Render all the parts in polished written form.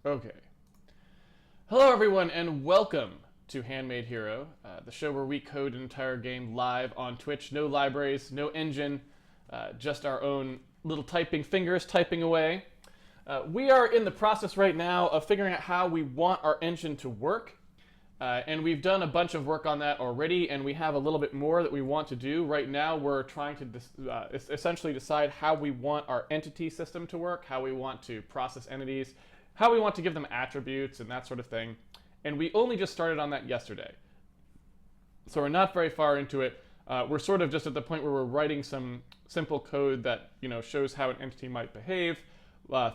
Okay. Hello, everyone, and welcome to Handmade Hero, the show where we code an entire game live on Twitch. No libraries, no engine, just our own little typing fingers typing away. We are in the process right now of figuring out how we want our engine to work. And we've done a bunch of work on that already, and we have a little bit more that we want to do. Right now, we're trying to essentially decide how we want our entity system to work, how we want to process entities, how we want to give them attributes, and that sort of thing. And we only just started on that yesterday. So we're not very far into it. We're sort of just at the point where we're writing some simple code that shows how an entity might behave,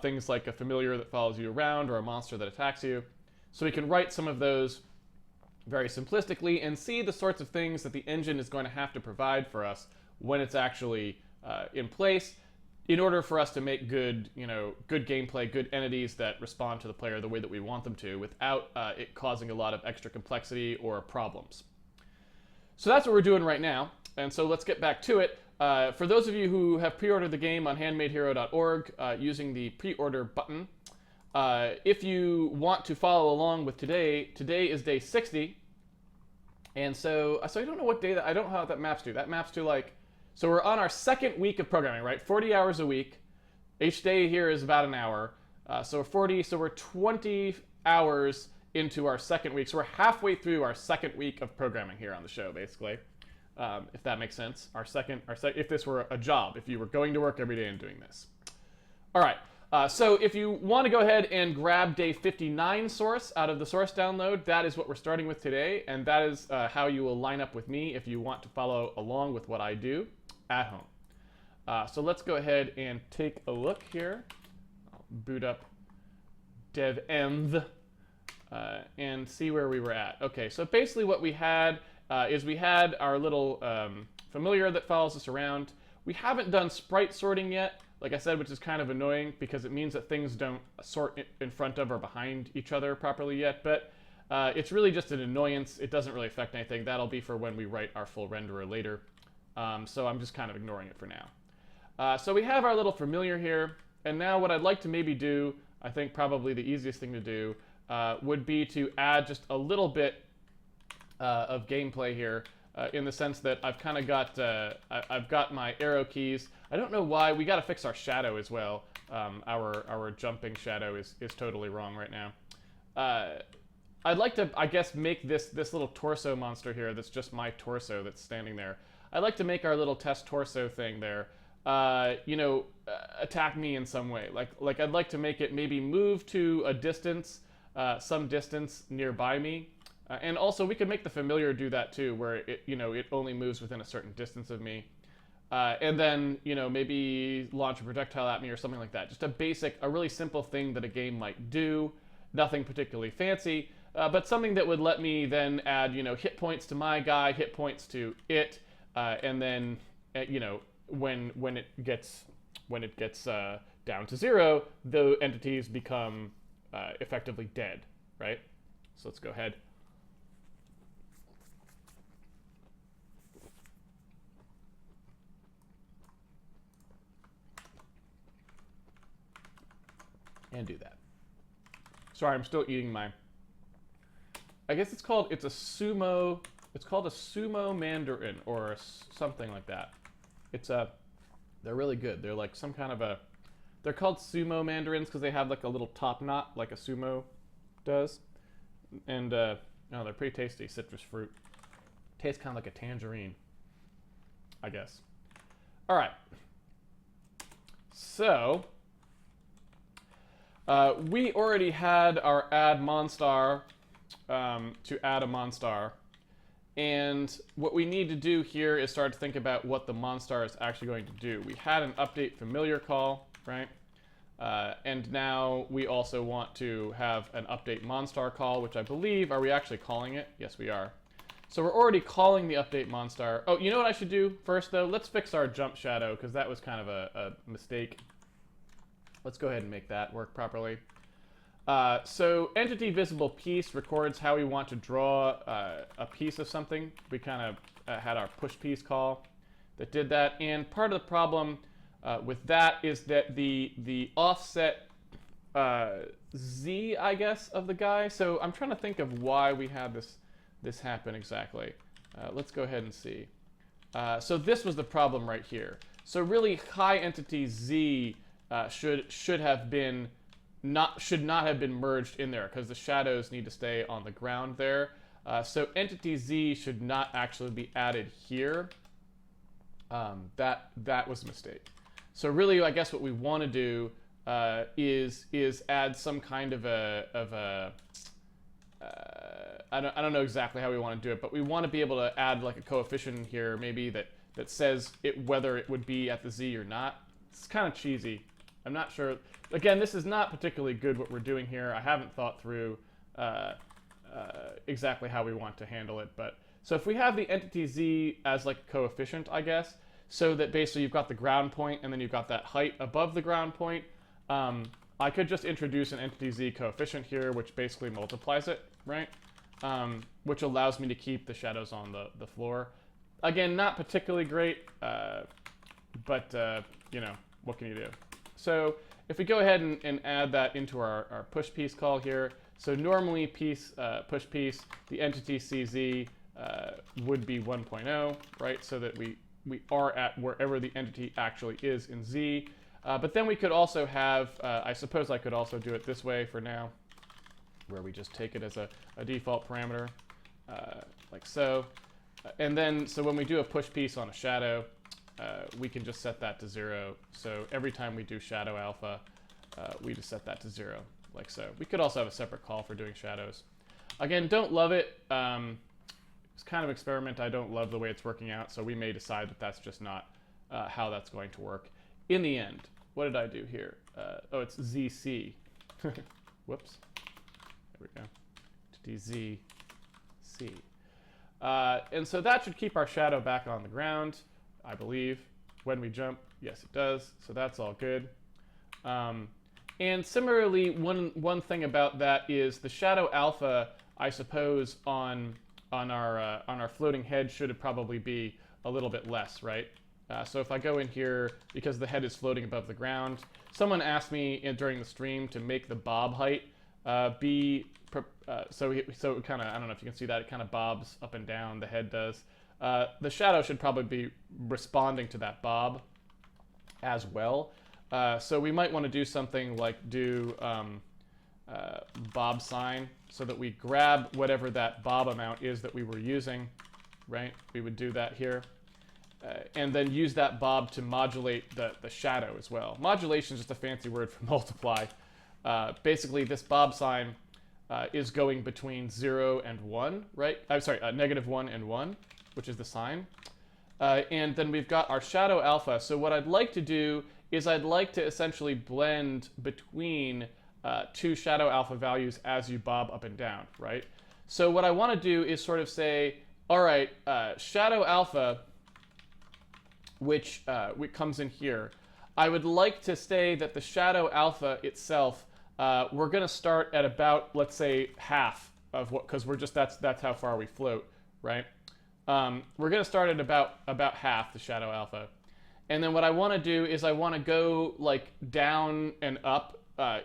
things like a familiar that follows you around or a monster that attacks you. So we can write some of those very simplistically and see the sorts of things that the engine is going to have to provide for us when it's actually in place in order for us to make good gameplay, good entities that respond to the player the way that we want them to without it causing a lot of extra complexity or problems. So that's what we're doing right now, and so let's get back to it. For those of you who have pre-ordered the game on handmadehero.org using the pre-order button, if you want to follow along with today is day 60, and so I don't know what day I don't know how that maps to. That maps to so we're on our second week of programming, right? 40 hours a week. Each day here is about an hour. So we're 20 hours into our second week. So we're halfway through our second week of programming here on the show, basically, if that makes sense. If this were a job, if you were going to work every day and doing this. All right. So if you want to go ahead and grab day 59 source out of the source download, that is what we're starting with today, and that is how you will line up with me if you want to follow along with what I do at home. So let's go ahead and take a look here. I'll boot up devenv and see where we were at. Okay, so basically what we had is we had our little familiar that follows us around. We haven't done sprite sorting yet, like I said, which is kind of annoying because it means that things don't sort in front of or behind each other properly yet, but it's really just an annoyance. It doesn't really affect anything. That'll be for when we write our full renderer later. So I'm just kind of ignoring it for now. So we have our little familiar here, and now what I'd like to maybe do, I think probably the easiest thing to do, would be to add just a little bit of gameplay here. In the sense that I've kind of got I've got my arrow keys. I don't know why. We got to fix our shadow as well. Our jumping shadow is totally wrong right now. I'd like to, I guess, make this little torso monster here that's just my torso that's standing there. I'd like to make our little test torso thing there attack me in some way. Like I'd like to make it maybe move to a distance, some distance nearby me. And also, we could make the familiar do that too, where it only moves within a certain distance of me, and then maybe launch a projectile at me or something like that. Just a really simple thing that a game might do. Nothing particularly fancy, but something that would let me then add hit points to my guy, hit points to it, and then when it gets down to 0, the entities become effectively dead, right? So let's go ahead. And do that. Sorry, I'm still eating my. I guess it's called a sumo mandarin or something like that. They're really good. They're like some kind of they're called sumo mandarins because they have like a little top knot like a sumo does, and they're pretty tasty. Citrus fruit. Tastes kind of like a tangerine, I guess. All right. So. We already had our add monstar to add a monstar, and what we need to do here is start to think about what the monstar is actually going to do. We had an update familiar call, right? And now we also want to have an update monstar call, which I believe, are we actually calling it? Yes, we are. So we're already calling the update monstar. Oh, you know what I should do first, though? Let's fix our jump shadow, because that was kind of a mistake. Let's go ahead and make that work properly. So entity visible piece records how we want to draw a piece of something. We kind of had our push piece call that did that. And part of the problem with that is that the offset Z, I guess, of the guy. So I'm trying to think of why we had this happen exactly. Let's go ahead and see. So this was the problem right here. So really, high entity Z should not have been merged in there because the shadows need to stay on the ground there. So entity Z should not actually be added here. That was a mistake. So really, I guess what we want to do is add some kind of a I don't know exactly how we want to do it, but we want to be able to add like a coefficient in here, maybe that says whether it would be at the Z or not. It's kind of cheesy. I'm not sure. Again, this is not particularly good what we're doing here. I haven't thought through exactly how we want to handle it. But so if we have the entity Z as like a coefficient, I guess, so that basically you've got the ground point and then you've got that height above the ground point, I could just introduce an entity Z coefficient here, which basically multiplies it, right? Which allows me to keep the shadows on the floor. Again, not particularly great, but you know, what can you do? So if we go ahead and add that into our push piece call here, so normally push piece, the entity CZ would be 1.0, right? So that we are at wherever the entity actually is in Z. But then we could also have, I suppose I could also do it this way for now, where we just take it as a default parameter, like so. And then, so when we do a push piece on a shadow, we can just set that to 0. So every time we do shadow alpha, we just set that to 0, like so. We could also have a separate call for doing shadows. Again, don't love it. It's kind of experiment. I don't love the way it's working out, so we may decide that that's just not how that's going to work. In the end, what did I do here? Oh, it's ZC. Whoops. There we go. DZC. And so that should keep our shadow back on the ground, I believe. When we jump, yes, it does. So that's all good. And similarly, one thing about that is the shadow alpha, I suppose, on our floating head should probably be a little bit less, right? So if I go in here, because the head is floating above the ground, someone asked me during the stream to make the bob height so it kind of, I don't know if you can see that, it kind of bobs up and down, the head does. The shadow should probably be responding to that bob as well. So we might want to do something like do bob sign, so that we grab whatever that bob amount is that we were using, right? We would do that here. And then use that bob to modulate the shadow as well. Modulation is just a fancy word for multiply. Basically, this bob sign is going between 0 and 1, right? I'm sorry, -1 and 1, which is the sign. And then we've got our shadow alpha. So what I'd like to do is I'd like to essentially blend between two shadow alpha values as you bob up and down, right? So what I want to do is sort of say, all right, shadow alpha, which comes in here, I would like to say that the shadow alpha itself, we're going to start at about, let's say, half of what, because we're just, that's how far we float, right? We're going to start at about half the shadow alpha. And then what I want to do is I want to go like down and up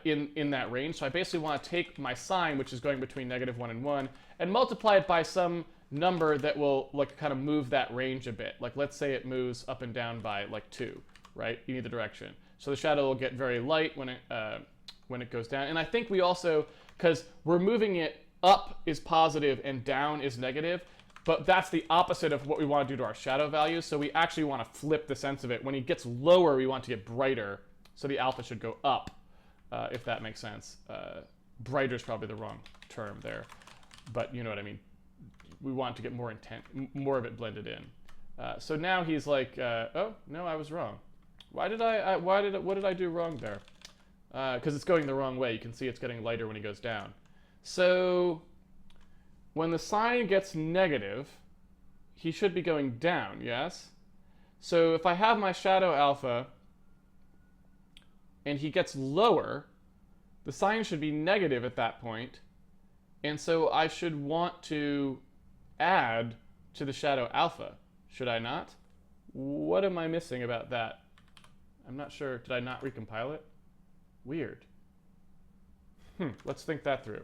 in that range. So I basically want to take my sign, which is going between -1 and 1, and multiply it by some number that will like kind of move that range a bit. Like let's say it moves up and down by like 2, right, in either direction. So the shadow will get very light when it goes down. And I think we also, because we're moving it up is positive and down is negative, but that's the opposite of what we want to do to our shadow values. So we actually want to flip the sense of it. When it gets lower, we want to get brighter. So the alpha should go up, if that makes sense. Brighter is probably the wrong term there, but you know what I mean. We want to get more more of it blended in. So now he's like, oh no, I was wrong. What did I do wrong there? Because it's going the wrong way. You can see it's getting lighter when he goes down. So when the sign gets negative, he should be going down, yes? So if I have my shadow alpha and he gets lower, the sign should be negative at that point. And so I should want to add to the shadow alpha, should I not? What am I missing about that? I'm not sure. Did I not recompile it? Weird. Let's think that through.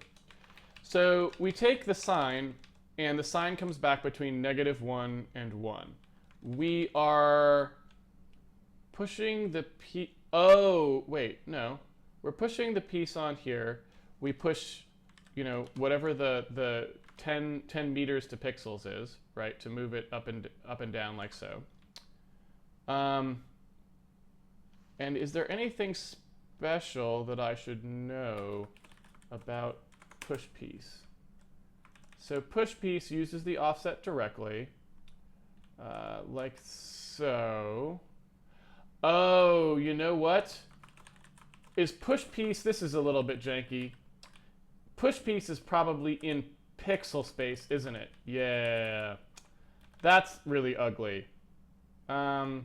So we take the sign, and the sign comes back between -1 and 1. We are pushing the piece. Oh, wait, no. We're pushing the piece on here. We push, whatever the 10 meters to pixels is, right, to move it up and down like so. And is there anything special that I should know about push piece? So push piece uses the offset directly, like so. Oh, you know what? Is push piece, this is a little bit janky. Push piece is probably in pixel space, isn't it? Yeah. That's really ugly. So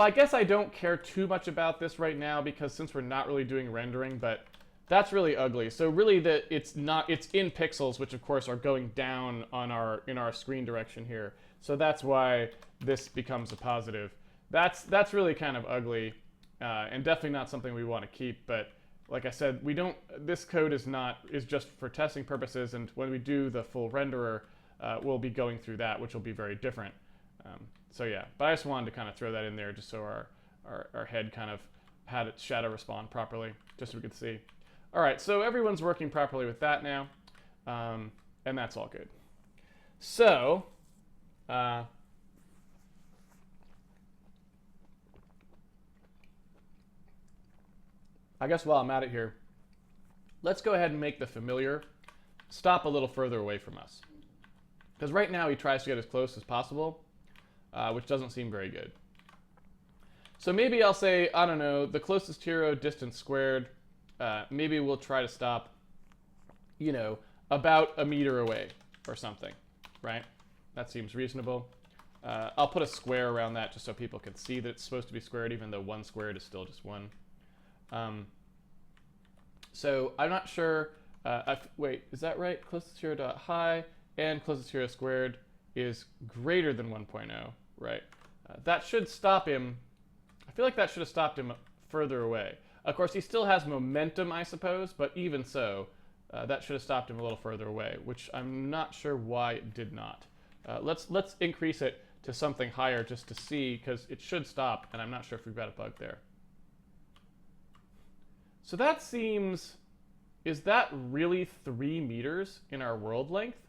I guess I don't care too much about this right now because since we're not really doing rendering, but that's really ugly. So really it's in pixels, which of course are going down on in our screen direction here. So that's why this becomes a positive. That's really kind of ugly, and definitely not something we want to keep. But like I said, this code is just for testing purposes, and when we do the full renderer, we'll be going through that, which will be very different. So yeah, but I just wanted to kind of throw that in there just so our head kind of had its shadow respond properly, just so we could see. All right, so everyone's working properly with that now, and that's all good. So, I guess while I'm at it here, let's go ahead and make the familiar stop a little further away from us. Because right now he tries to get as close as possible, which doesn't seem very good. So maybe I'll say, I don't know, the closest hero distance squared. Maybe we'll try to stop, about a meter away or something, right? That seems reasonable. I'll put a square around that just so people can see that it's supposed to be squared, even though 1 squared is still just 1. So I'm not sure. Wait, is that right? Closest hero dot high and closest hero squared is greater than 1.0, right? That should stop him. I feel like that should have stopped him further away. Of course, he still has momentum, I suppose, but even so, that should have stopped him a little further away, which I'm not sure why it did not. Let's increase it to something higher just to see, because it should stop, and I'm not sure if we've got a bug there. So that seems, is that really 3 meters in our world length?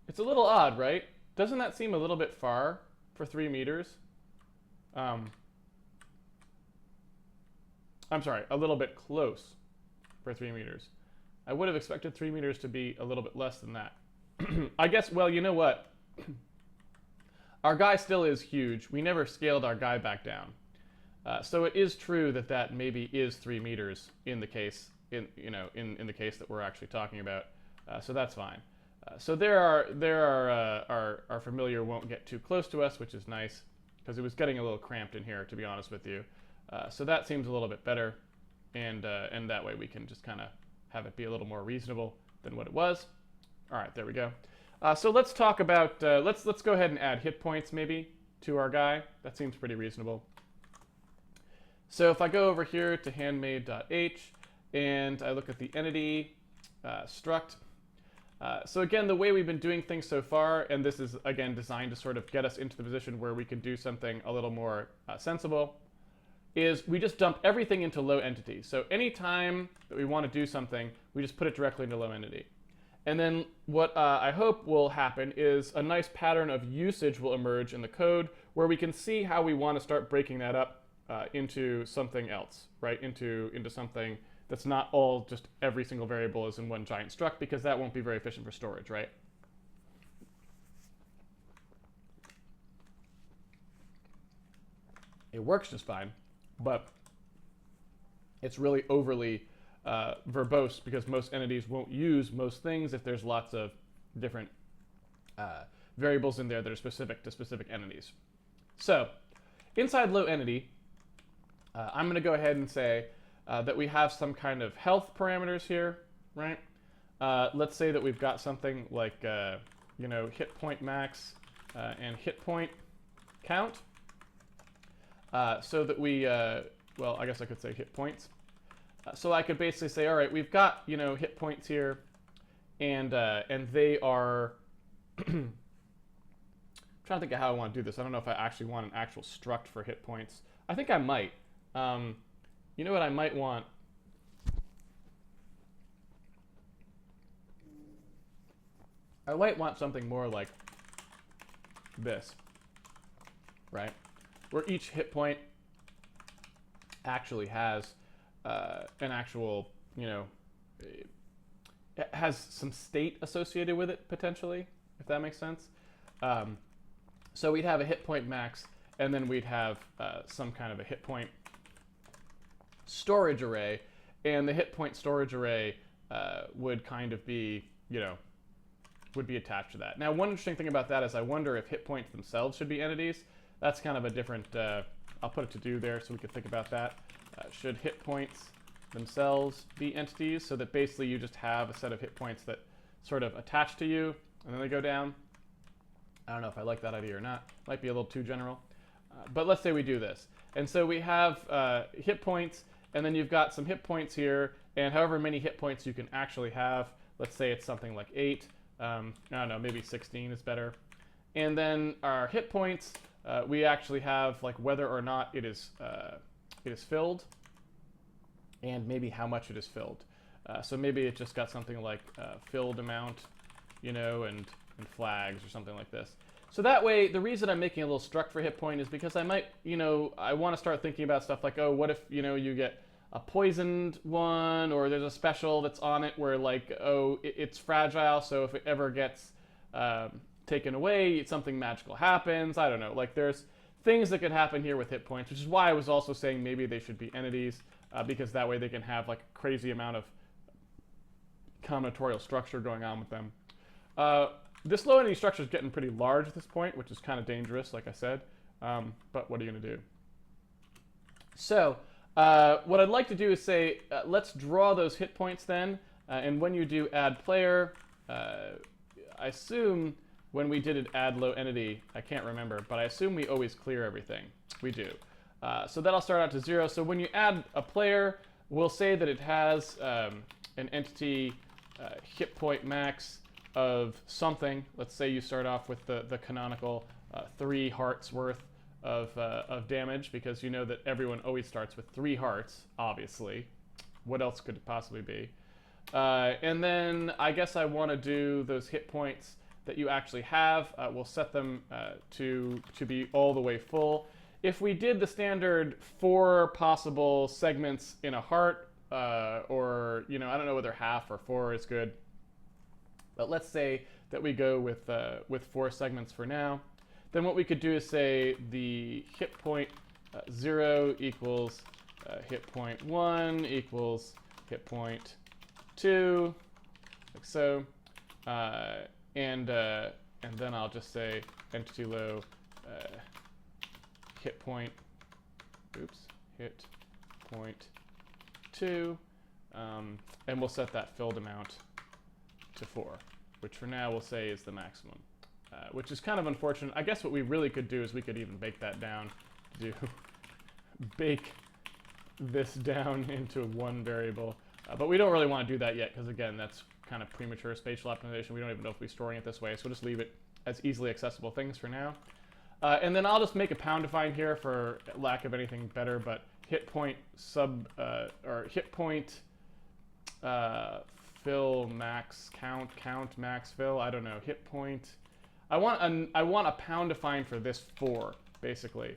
It's a little odd, right? Doesn't that seem a little bit far for 3 meters? I'm sorry, a little bit close for 3 meters. I would have expected 3 meters to be a little bit less than that. I guess, well, you know what? Our guy still is huge. We never scaled our guy back down. So it is true that that maybe is 3 meters in the case, in the case that we're actually talking about. So that's fine. So our familiar won't get too close to us, which is nice, because it was getting a little cramped in here, to be honest with you. So that seems a little bit better, and that way we can just kind of have it be a little more reasonable than what it was. All right, there we go. So let's talk about, let's go ahead and add hit points maybe to our guy. That seems pretty reasonable. So if I go over here to handmade.h and I look at the entity struct. So again, the way we've been doing things so far, and this is again designed to sort of get us into the position where we can do something a little more sensible, is we just dump everything into low entity. So anytime that we want to do something, we just put it directly into low entity. And then what I hope will happen is a nice pattern of usage will emerge in the code where we can see how we want to start breaking that up into something else, right? Into something that's not all just every single variable is in one giant struct, because that won't be very efficient for storage, right? It works just fine, but it's really overly verbose because most entities won't use most things if there's lots of different variables in there that are specific to specific entities. So inside low entity, I'm going to go ahead and say that we have some kind of health parameters here, right? Let's say that we've got something like, hit point max and hit point count, so that we, well, I guess I could say hit points. So I could basically say, all right, we've got, you know, hit points here, and they are. I'm trying to think of how I want to do this. I don't know if I actually want an actual struct for hit points. I think I might. You know what I might want? I might want something more like this, right? Where each hit point actually has an actual, you know, it has some state associated with it, potentially, if that makes sense. So we'd have a hit point max, and then we'd have some kind of a hit point storage array, and the hit point storage array would kind of be, you know, would be attached to that. Now, one interesting thing about that is I wonder if hit points themselves should be entities. That's kind of a different, I'll put a to-do there so we can think about that. Should hit points themselves be entities, so that basically you just have a set of hit points that sort of attach to you, and then they go down? I don't know if I like that idea or not. Might be a little too general. But let's say we do this. And so we have hit points, and then you've got some hit points here, and however many hit points you can actually have. Let's say it's something like 8. I don't know, maybe 16 is better. And then our hit points, we actually have like whether or not it is filled, and maybe how much it is filled. So maybe it just got something like filled amount, you know, and flags or something like this. So that way, the reason I'm making a little struct for hit point is because I might, you know, I want to start thinking about stuff like, oh, what if, you know, you get a poisoned one, or there's a special that's on it where like, oh, it's fragile, so if it ever gets taken away, something magical happens. I don't know. Like there's things that could happen here with hit points, which is why I was also saying maybe they should be entities, because that way they can have like a crazy amount of combinatorial structure going on with them. This low entity structure is getting pretty large at this point, which is kind of dangerous, like I said. But what are you going to do? So what I'd like to do is say, let's draw those hit points then. And when you do add player, I assume when we did an add low entity, I can't remember, but I assume we always clear everything. We do. So that'll start out to 0. So when you add a player, we'll say that it has an entity hit point max of something. Let's say you start off with the canonical 3 hearts worth of damage, because you know that everyone always starts with 3 hearts, obviously. What else could it possibly be? And then I guess I want to do those hit points that you actually have. We'll set them to be all the way full. If we did the standard 4 possible segments in a heart, or, you know, I don't know whether half or 4 is good. But let's say that we go with 4 segments for now. Then what we could do is say the hit point 0 equals hit point 1 equals hit point 2, like so. And then I'll just say entity low hit point, hit point 2, and we'll set that filled amount to 4, which for now we'll say is the maximum, which is kind of unfortunate. I guess what we really could do is we could even bake that down, bake this down into one variable, but we don't really want to do that yet, because again, that's kind of premature spatial optimization. We don't even know if we're storing it this way, so we'll just leave it as easily accessible things for now. And then I'll just make a pound define here for lack of anything better, but hit point or hit point fill max count max fill. I don't know, hit point. I want a pound define for this 4 basically.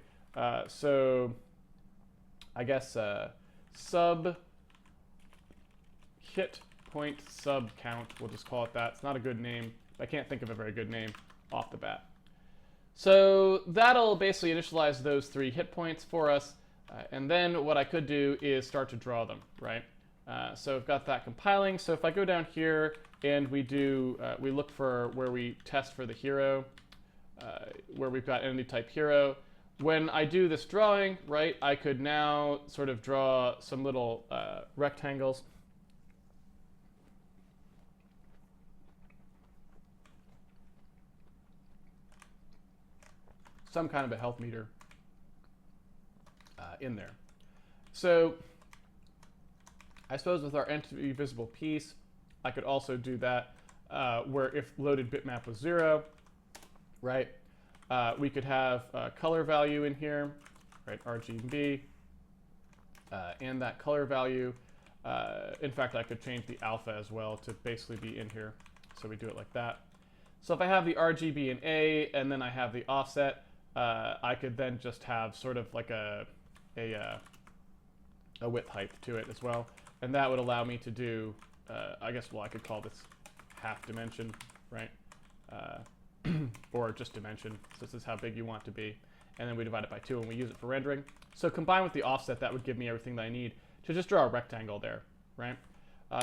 So I guess sub hit point sub count. We'll just call it that. It's not a good name. I can't think of a very good name off the bat. So that'll basically initialize those 3 hit points for us. And then what I could do is start to draw them, right? So I've got that compiling. So if I go down here and we do, we look for where we test for the hero, where we've got entity type hero. When I do this drawing, right, I could now sort of draw some little rectangles. some kind of a health meter in there. So I suppose with our entity visible piece, I could also do that where if loaded bitmap was 0, right, we could have a color value in here, right, RGB, and that color value, in fact, I could change the alpha as well to basically be in here. So we do it like that. So if I have the RGB in A and then I have the offset, I could then just have sort of like a width height to it as well. And that would allow me to do, I guess, well, I could call this half dimension, right? Or just dimension. So this is how big you want it to be. And then we divide it by 2 and we use it for rendering. So combined with the offset, that would give me everything that I need to just draw a rectangle there, right?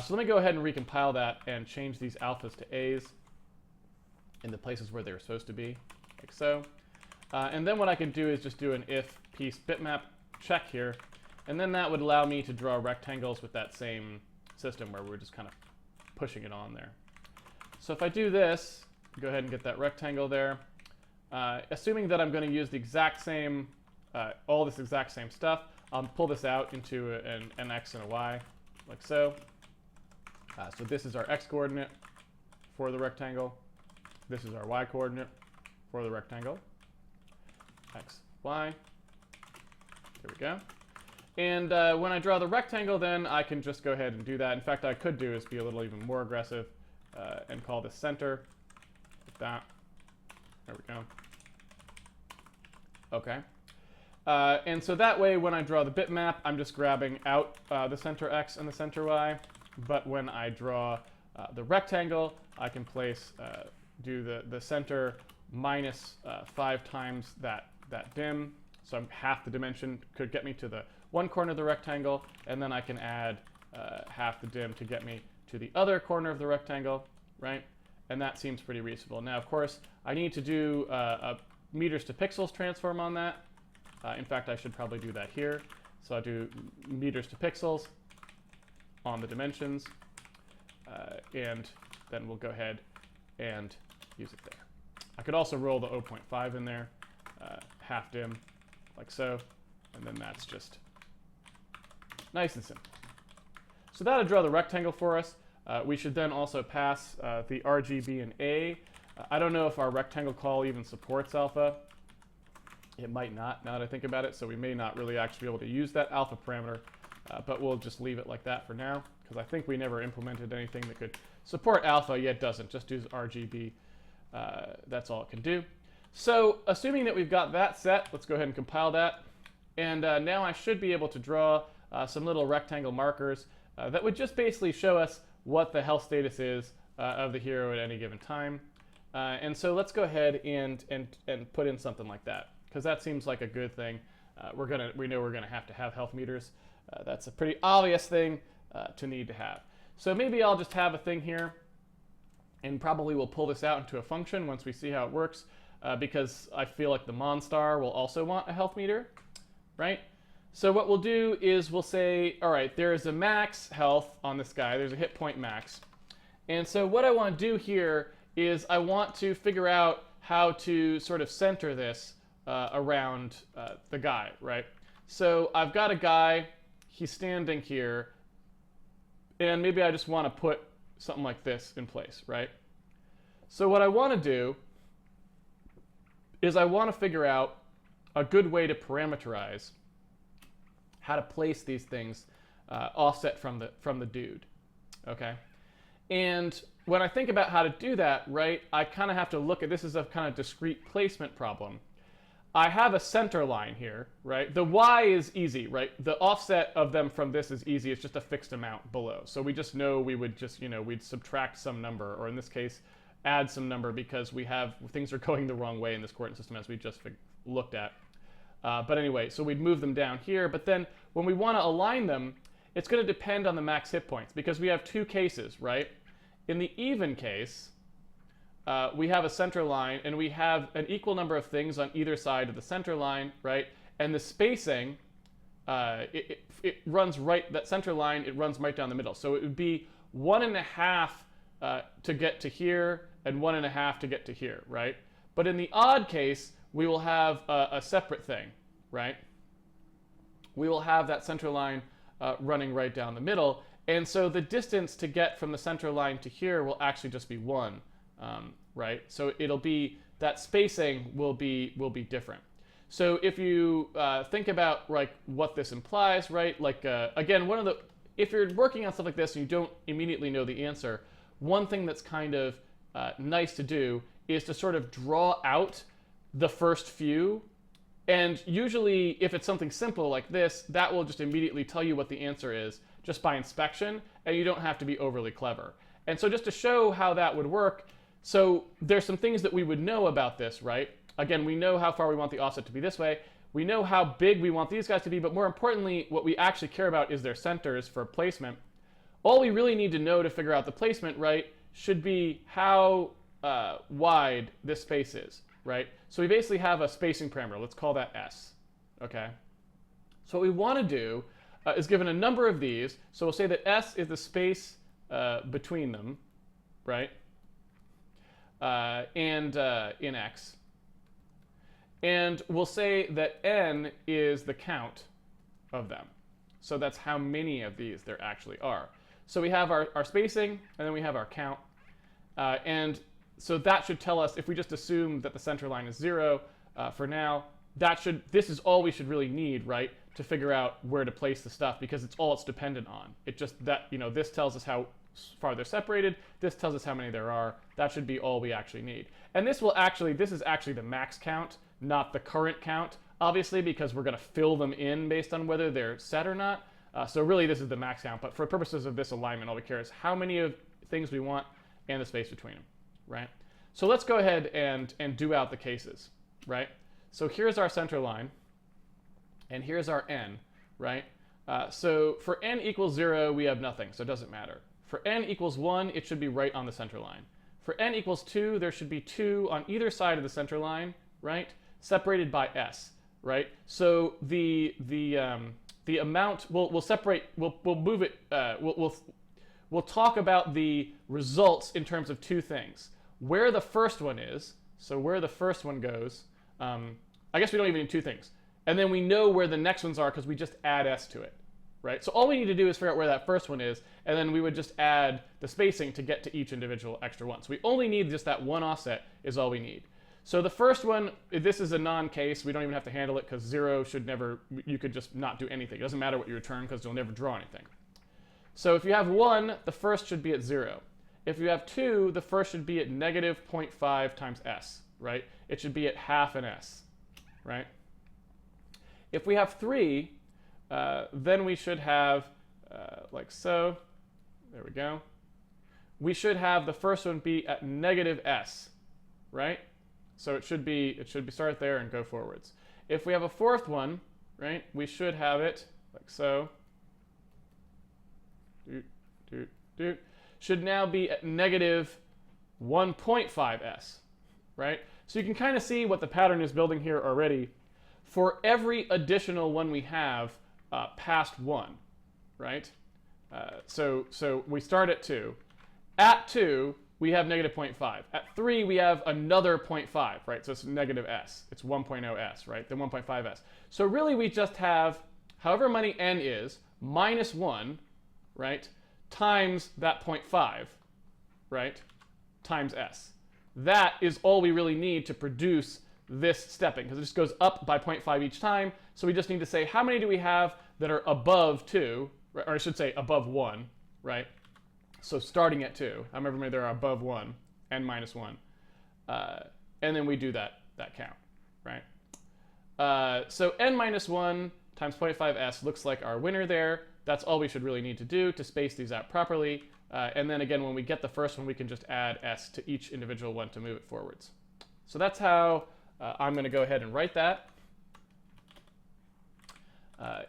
So let me go ahead and recompile that and change these alphas to A's in the places where they were supposed to be, like so. And then what I can do is just do an if piece bitmap check here, and then that would allow me to draw rectangles with that same system where we're just kind of pushing it on there. So if I do this, go ahead and get that rectangle there. Assuming that I'm going to use the exact same, all this exact same stuff, I'll pull this out into an x and a y, like so. So this is our x coordinate for the rectangle. This is our y coordinate for the rectangle. X, y. There we go. And when I draw the rectangle, then I can just go ahead and do that. In fact, I could do is be a little even more aggressive and call this center, like that. There we go. Okay. And so that way, when I draw the bitmap, I'm just grabbing out the center x and the center y. But when I draw the rectangle, I can place, do the center minus 5 times that dim. So I'm half the dimension could get me to the one corner of the rectangle, and then I can add half the dim to get me to the other corner of the rectangle, right? And that seems pretty reasonable. Now, of course, I need to do a meters to pixels transform on that. In fact, I should probably do that here. So I do meters to pixels on the dimensions, and then we'll go ahead and use it there. I could also roll the 0.5 in there, half dim, like so, and then that's just nice and simple. So that'll draw the rectangle for us. We should then also pass the RGB and A. I don't know if our rectangle call even supports alpha. It might not, now that I think about it, so we may not really actually be able to use that alpha parameter, but we'll just leave it like that for now, because I think we never implemented anything that could support alpha. Yet it doesn't, just use RGB. That's all it can do. So assuming that we've got that set, let's go ahead and compile that. And now I should be able to draw some little rectangle markers that would just basically show us what the health status is of the hero at any given time. And so let's go ahead and put in something like that, because that seems like a good thing. We know we're gonna have to have health meters. That's a pretty obvious thing to need to have. So maybe I'll just have a thing here, and probably we'll pull this out into a function once we see how it works, because I feel like the Monstar will also want a health meter, right? So what we'll do is we'll say, all right, there's a max health on this guy. There's a hit point max. And so what I want to do here is I want to figure out how to sort of center this around the guy, right? So I've got a guy, he's standing here, and maybe I just want to put something like this in place, right? So what I want to do is I want to figure out a good way to parameterize how to place these things offset from the dude, okay? And when I think about how to do that, right, I kind of have to look at this as a kind of discrete placement problem. I have a center line here, right? The y is easy, right? The offset of them from this is easy. It's just a fixed amount below. So we just know we would just, we'd subtract some number, or in this case, add some number, because things are going the wrong way in this coordinate system as we just looked at. But anyway, so we'd move them down here. But then when we want to align them, it's going to depend on the max hit points, because we have two cases, right? In the even case, we have a center line, and we have an equal number of things on either side of the center line, right? And the spacing, it runs right, that center line, it runs right down the middle. So it would be 1.5 to get to here, and 1.5 to get to here, right? But in the odd case, we will have a separate thing, right? We will have that center line running right down the middle. And so the distance to get from the center line to here will actually just be 1, right? So it'll be, that spacing will be different. So if you think about like what this implies, right? Like again, if you're working on stuff like this and you don't immediately know the answer, one thing that's kind of nice to do is to sort of draw out the first few. And usually if it's something simple like this, that will just immediately tell you what the answer is just by inspection, and you don't have to be overly clever. And so just to show how that would work, so there's some things that we would know about this, right? Again, we know how far we want the offset to be this way. We know how big we want these guys to be, but more importantly, what we actually care about is their centers for placement. All we really need to know to figure out the placement, right, should be how wide this space is, right? So we basically have a spacing parameter. Let's call that S, okay? So what we want to do is given a number of these. So we'll say that S is the space between them, right? And in X. And we'll say that N is the count of them. So that's how many of these there actually are. So we have our spacing, and then we have our count. And so that should tell us, if we just assume that the center line is 0 for now, this is all we should really need, right, to figure out where to place the stuff, because it's all it's dependent on. It just, that, you know, this tells us how far they're separated, this tells us how many there are. That should be all we actually need. And this is actually the max count, not the current count, obviously, because we're going to fill them in based on whether they're set or not. So really this is the max count, but for purposes of this alignment, all we care is how many of things we want and the space between them, right? So let's go ahead and do out the cases, right? So here's our center line, and here's our n, right? So for n equals 0, we have nothing, so it doesn't matter. For n equals 1, it should be right on the center line. For n equals 2, there should be 2 on either side of the center line, right? Separated by s, right? So the amount we'll separate. We'll move it. We'll talk about the results in terms of two things: where the first one is, so where the first one goes. I guess we don't even need two things. And then we know where the next ones are because we just add s to it, right? So all we need to do is figure out where that first one is, and then we would just add the spacing to get to each individual extra one. So we only need just that one offset is all we need. So the first one, this is a non-case. We don't even have to handle it because 0 should never, you could just not do anything. It doesn't matter what you return because you'll never draw anything. So if you have 1, the first should be at 0. If you have 2, the first should be at negative 0.5 times s, right? It should be at half an s, right? If we have 3, then we should have, like so, there we go. We should have the first one be at negative s, right? So it should be start there and go forwards. If we have a fourth one, right, we should have it like so. Should now be at negative 1.5 s, right? So you can kind of see what the pattern is building here already. For every additional one we have past 1, right? So we start at 2. At 2, we have negative 0.5. At 3, we have another 0.5, right? So it's negative s. It's 1.0 s, right? Then 1.5 s. So really we just have however many n is minus 1, right, times that 0.5, right, times s. That is all we really need to produce this stepping, because it just goes up by 0.5 each time. So we just need to say how many do we have that are above 2, or I should say above 1, right? So starting at 2, however many there are above 1, n minus 1. And then we do that count, right? So n minus 1 times 0.5s looks like our winner there. That's all we should really need to do to space these out properly. And then again, when we get the first one, we can just add s to each individual one to move it forwards. So that's how I'm going to go ahead and write that.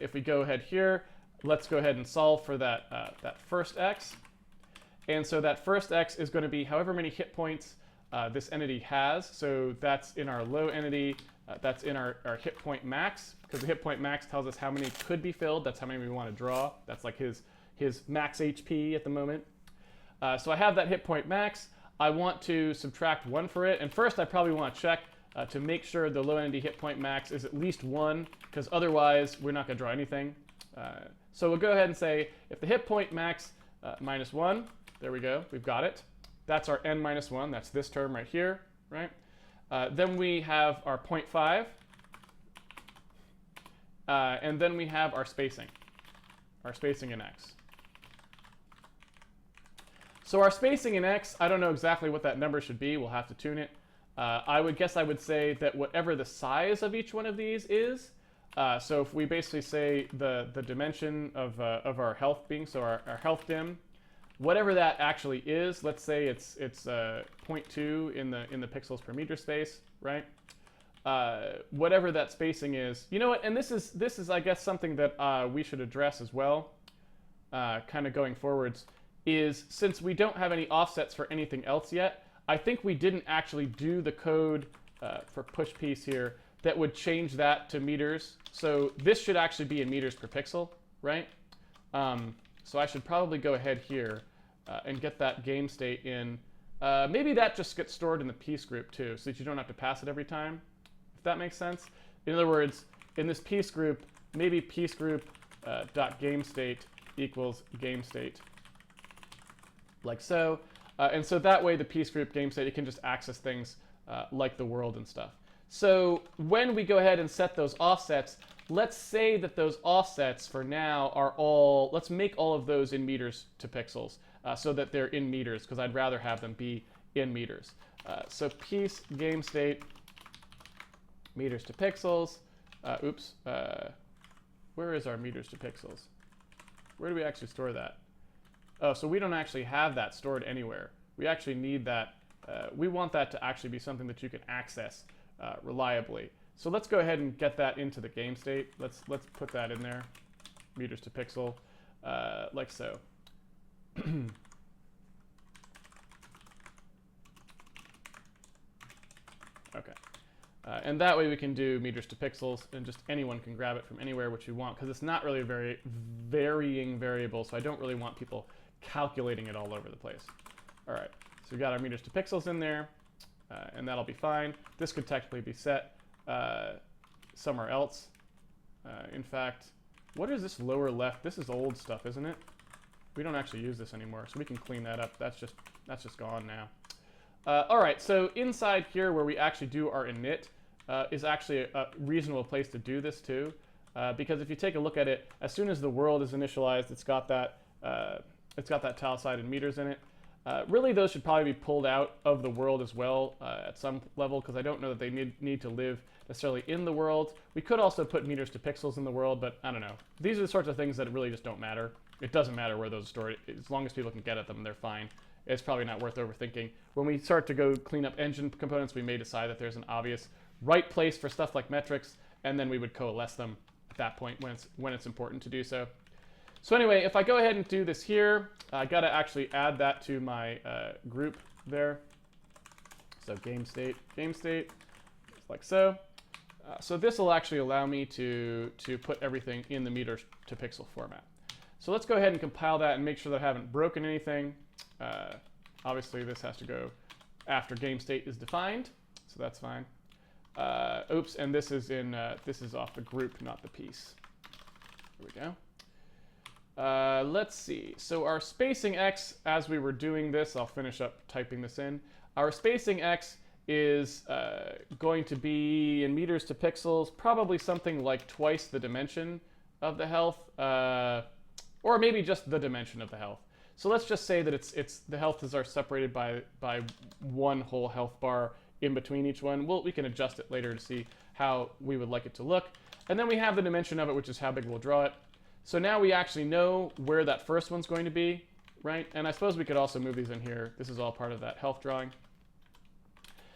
If we go ahead here, let's go ahead and solve for that, that first x. And so that first x is going to be however many hit points this entity has. So that's in our low entity. That's in our hit point max, because the hit point max tells us how many could be filled. That's how many we want to draw. That's like his max HP at the moment. So I have that hit point max. I want to subtract 1 for it. And first, I probably want to check to make sure the low entity hit point max is at least 1, because otherwise we're not going to draw anything. So we'll go ahead and say if the hit point max -1, there we go, we've got it. That's our n minus 1, that's this term right here, right? Then we have our 0.5, and then we have our spacing in x. So our spacing in x, I don't know exactly what that number should be, we'll have to tune it. I would say that whatever the size of each one of these is, so if we basically say the dimension of our health being, so our health dim, whatever that actually is, let's say it's 0.2 in the pixels per meter space, right? Whatever that spacing is, you know what? And this is I guess something that we should address as well, kind of going forwards, is since we don't have any offsets for anything else yet, I think we didn't actually do the code for push piece here that would change that to meters. So this should actually be in meters per pixel, right? So I should probably go ahead here and get that game state in. Maybe that just gets stored in the piece group too, so that you don't have to pass it every time, if that makes sense. In other words, in this piece group, maybe piece group dot game state equals game state, like so. And so that way the piece group game state, it can just access things like the world and stuff. So when we go ahead and set those offsets, let's say that those offsets for now are all, let's make all of those in meters to pixels so that they're in meters, because I'd rather have them be in meters. So piece game state meters to pixels. Where is our meters to pixels? Where do we actually store that? Oh, so we don't actually have that stored anywhere. We actually need that. We want that to actually be something that you can access reliably. So let's go ahead and get that into the game state. Let's put that in there, meters to pixel, like so. Okay. And that way we can do meters to pixels, and just anyone can grab it from anywhere which you want, because it's not really a very varying variable, so I don't really want people calculating it all over the place. All right, so we got our meters to pixels in there, and that'll be fine. This could technically be set somewhere else. In fact, what is this lower left? This is old stuff, isn't it? We don't actually use this anymore, so we can clean that up. That's just gone now. All right, so inside here where we actually do our init is actually a reasonable place to do this too, because if you take a look at it, as soon as the world is initialized, it's got that tile side in meters in it. Really, those should probably be pulled out of the world as well at some level, because I don't know that they need to live necessarily in the world. We could also put meters to pixels in the world, but I don't know. These are the sorts of things that really just don't matter. It doesn't matter where those are stored. As long as people can get at them, they're fine. It's probably not worth overthinking. When we start to go clean up engine components, we may decide that there's an obvious right place for stuff like metrics, and then we would coalesce them at that point when it's important to do so. So anyway, if I go ahead and do this here, I got to actually add that to my group there. So game state, like so. So this will actually allow me to put everything in the meters to pixel format. So let's go ahead and compile that and make sure that I haven't broken anything. Obviously, this has to go after game state is defined, so that's fine. Oops, and this is off the group, not the piece. Here we go. Let's see. So our spacing x, as we were doing this, I'll finish up typing this in. Our spacing x is going to be in meters to pixels, probably something like twice the dimension of the health, or maybe just the dimension of the health. So let's just say that it's the healths are separated by one whole health bar in between each one. We can adjust it later to see how we would like it to look. And then we have the dimension of it, which is how big we'll draw it. So now we actually know where that first one's going to be, right? And I suppose we could also move these in here. This is all part of that health drawing.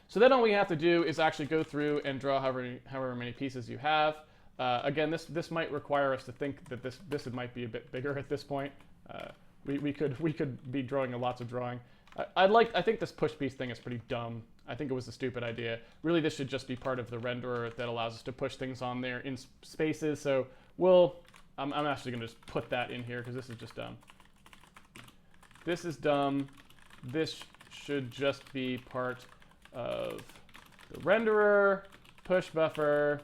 So then all we have to do is actually go through and draw however many pieces you have. Again, this might require us to think that this might be a bit bigger at this point. We could be drawing lots of drawing. I think this push piece thing is pretty dumb. I think it was a stupid idea. Really, this should just be part of the renderer that allows us to push things on there in spaces. So I'm actually going to just put that in here because this is just dumb. This is dumb. This should just be part of the renderer, push buffer,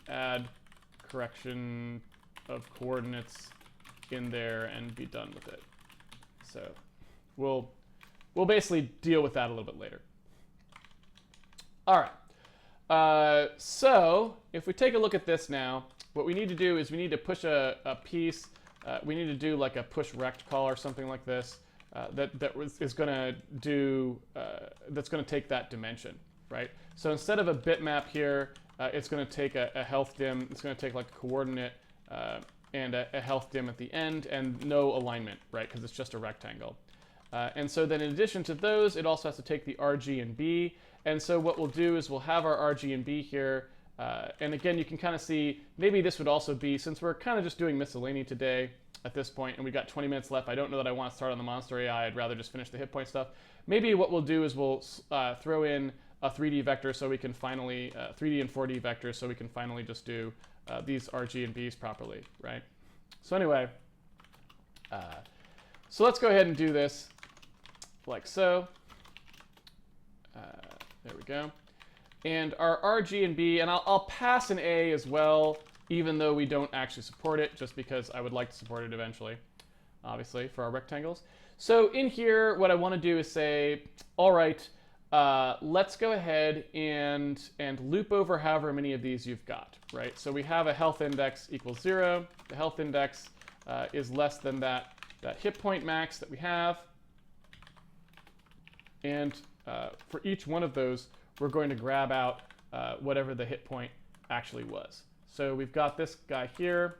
add correction of coordinates in there, and be done with it. So we'll basically deal with that a little bit later. All right. So if we take a look at this now, what we need to do is we need to push a piece. We need to do like a push rect call or something like this is going to do that's going to take that dimension, right? So instead of a bitmap here, it's going to take a health dim. It's going to take like a coordinate and a health dim at the end, and no alignment, right? Because it's just a rectangle. And so then in addition to those, it also has to take the RG and B. And so what we'll do is we'll have our RG and B here. And again, you can kind of see, maybe this would also be, since we're kind of just doing miscellany today at this point, and we've got 20 minutes left, I don't know that I want to start on the monster AI. I'd rather just finish the hit point stuff. Maybe what we'll do is we'll throw in a 3D vector so we can finally, 3D and 4D vectors so we can finally just do these RG and Bs properly, right? So anyway, so let's go ahead and do this like so. There we go. And our RG and B, and I'll pass an A as well, even though we don't actually support it, just because I would like to support it eventually, obviously, for our rectangles. So in here, what I want to do is say, all right, let's go ahead and loop over however many of these you've got, right? So we have a health index equals 0. The health index is less than that hit point max that we have. And for each one of those, we're going to grab out whatever the hit point actually was. So we've got this guy here.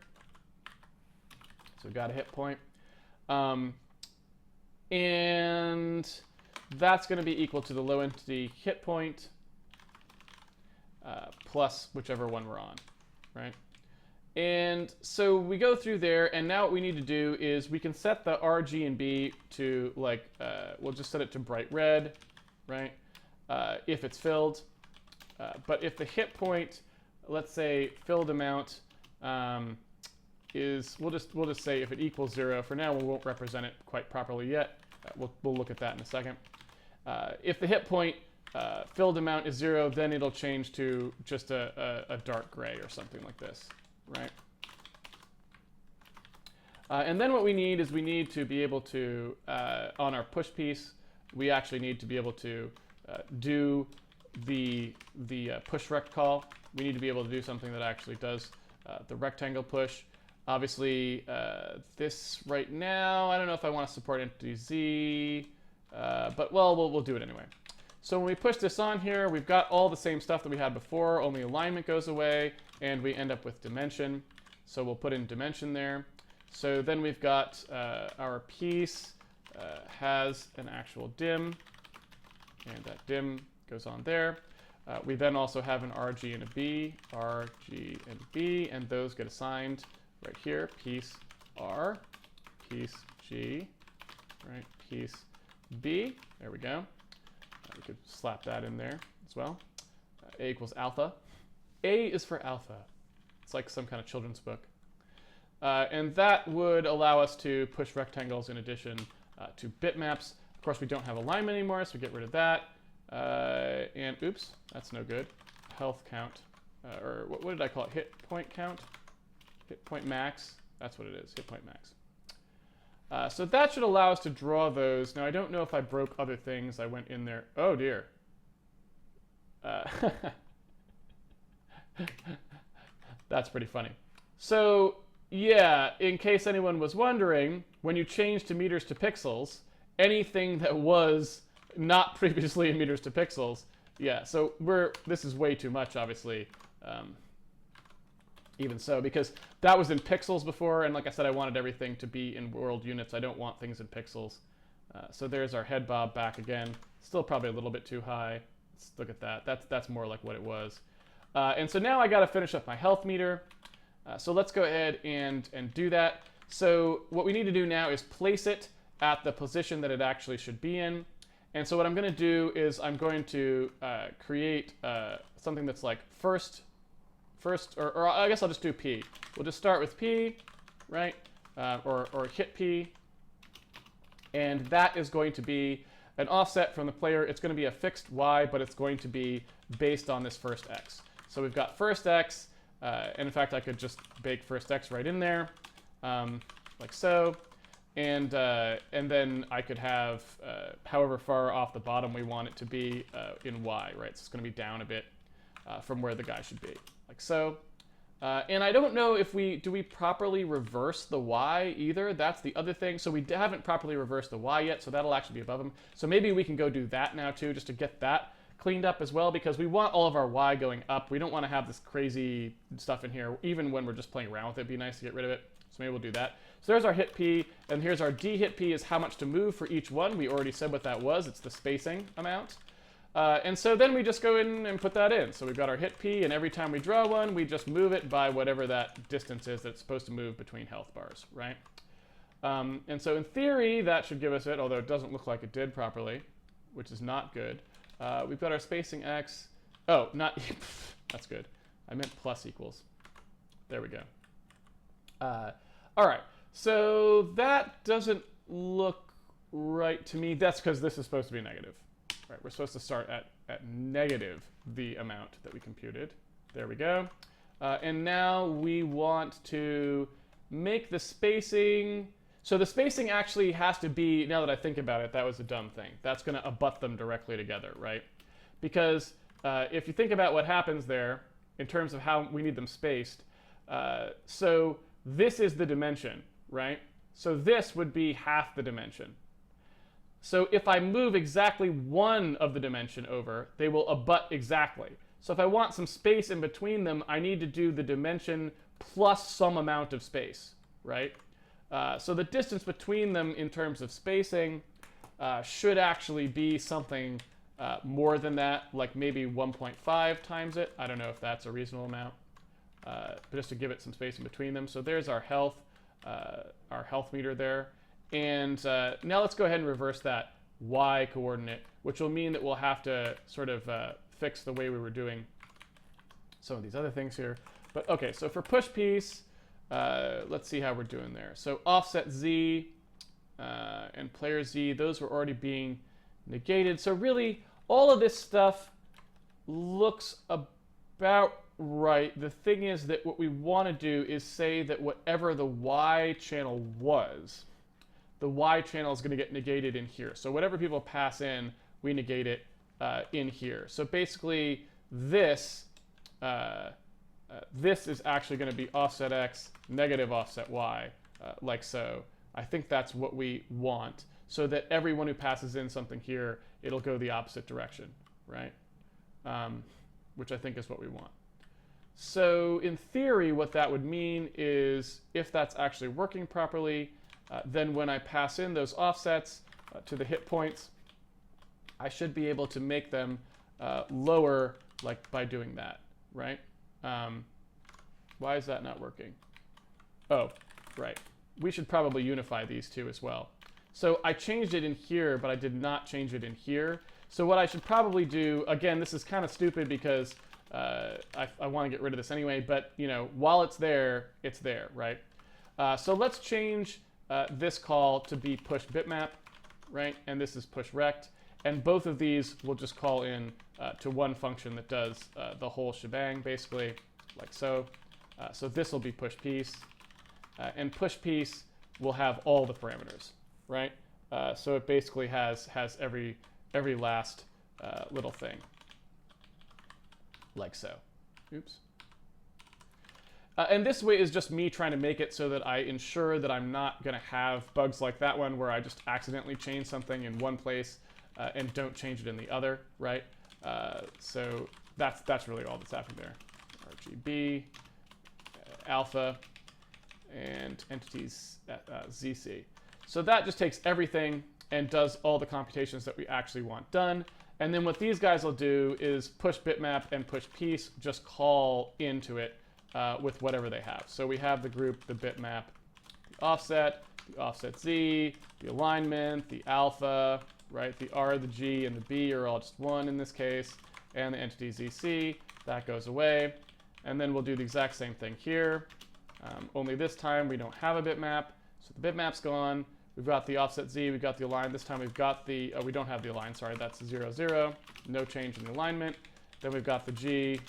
So we've got a hit point. And that's going to be equal to the low entity hit point plus whichever one we're on, right? And so we go through there, and now what we need to do is we can set the RG and B to, like, we'll just set it to bright red, right? If it's filled. But if the hit point, let's say filled amount is, we'll just say if it equals 0. For now, we won't represent it quite properly yet. We'll look at that in a second. If the hit point filled amount is 0, then it'll change to just a dark gray or something like this, right? And then what we need is we need to be able to, on our push piece, we actually need to be able to do the push rect call. We need to be able to do something that actually does the rectangle push. Obviously, this right now, I don't know if I want to support entity Z, but well, we'll do it anyway. So when we push this on here, we've got all the same stuff that we had before, only alignment goes away, and we end up with dimension. So we'll put in dimension there. So then we've got our piece has an actual dim, and that dim goes on there. We then also have an RG and a B, RG and B, and those get assigned right here. Piece R, piece G, right? Piece B. There we go. We could slap that in there as well. A equals alpha. A is for alpha. It's like some kind of children's book. And that would allow us to push rectangles in addition to bitmaps. Of course, we don't have alignment anymore, so we get rid of that. And oops, that's no good. Health count, or what did I call it? Hit point count? Hit point max. That's what it is, hit point max. So that should allow us to draw those. Now, I don't know if I broke other things. I went in there. Oh, dear. That's pretty funny. So, yeah, in case anyone was wondering, when you change to meters to pixels, anything that was not previously in meters to pixels, yeah, so this is way too much, obviously. Even so, because that was in pixels before, and like I said, I wanted everything to be in world units. I don't want things in pixels. So there's our head bob back again. Still probably a little bit too high. Let's look at that. That's more like what it was. And so now I got to finish up my health meter. So let's go ahead and do that. So what we need to do now is place it at the position that it actually should be in. And so what I'm going to do is I'm going to create something that's like first, or I guess I'll just do P. We'll just start with P, right? Or hit P. And that is going to be an offset from the player, it's going to be a fixed y, but it's going to be based on this first x. So we've got first x, and in fact, I could just bake first x right in there, like so. And then I could have however far off the bottom we want it to be in y, right? So it's going to be down a bit from where the guy should be, like so. And I don't know if do we properly reverse the y either? That's the other thing. So we haven't properly reversed the y yet, so that'll actually be above him. So maybe we can go do that now too, just to get that cleaned up as well, because we want all of our y going up. We don't want to have this crazy stuff in here, even when we're just playing around with it. It'd be nice to get rid of it. So maybe we'll do that. So there's our hit P, and here's our D hit P is how much to move for each one. We already said what that was. It's the spacing amount. And so then we just go in and put that in. So we've got our hit P, and every time we draw one, we just move it by whatever that distance is that it's supposed to move between health bars, right? And so in theory, that should give us it, although it doesn't look like it did properly, which is not good. We've got our spacing X. Oh, not, that's good. I meant plus equals. There we go. All right, so that doesn't look right to me. That's because this is supposed to be negative. Right, we're supposed to start at negative the amount that we computed. There we go. And now we want to make the spacing. So the spacing actually has to be, now that I think about it, that was a dumb thing. That's going to abut them directly together, right? Because if you think about what happens there in terms of how we need them spaced, so this is the dimension, right? So this would be half the dimension. So if I move exactly one of the dimension over, they will abut exactly. So if I want some space in between them, I need to do the dimension plus some amount of space, right? So the distance between them in terms of spacing should actually be something more than that, like maybe 1.5 times it. I don't know if that's a reasonable amount, but just to give it some space in between them. So there's our health meter there. And now let's go ahead and reverse that y coordinate, which will mean that we'll have to sort of fix the way we were doing some of these other things here. But okay, so for push piece, let's see how we're doing there. So offset z and player z, those were already being negated. So really, all of this stuff looks about right. The thing is that what we want to do is say that whatever the y channel was, the y channel is going to get negated in here. So whatever people pass in, we negate it in here. So basically, this is actually going to be offset x, negative offset y, like so. I think that's what we want, so that everyone who passes in something here, it'll go the opposite direction, right? Which I think is what we want. So in theory, what that would mean is if that's actually working properly, then when I pass in those offsets to the hit points, I should be able to make them lower, like by doing that, right? Why is that not working? Oh, right. We should probably unify these two as well. So I changed it in here, but I did not change it in here. So what I should probably do, again, this is kind of stupid because I want to get rid of this anyway, but you know, while it's there, right? So let's change this call to be push bitmap, right? And this is push rect. And both of these will just call in to one function that does the whole shebang, basically, like so. So this will be push piece. And push piece will have all the parameters, right? So it basically has every last little thing, like so. Oops. And this way is just me trying to make it so that I ensure that I'm not going to have bugs like that one where I just accidentally change something in one place and don't change it in the other, right? So that's really all that's happening there. RGB, alpha, and entities ZC. So that just takes everything and does all the computations that we actually want done. And then what these guys will do is push bitmap and push piece, just call into it with whatever they have. So we have the group, the bitmap, the offset Z, the alignment, the alpha, right? The R, the G, and the B are all just one in this case, and the entity ZC, that goes away. And then we'll do the exact same thing here. Only this time we don't have a bitmap, so the bitmap's gone. We've got the offset Z, we've got the align. This time we've got the, we don't have the align, sorry, that's 0, 0. No change in the alignment. Then we've got the G,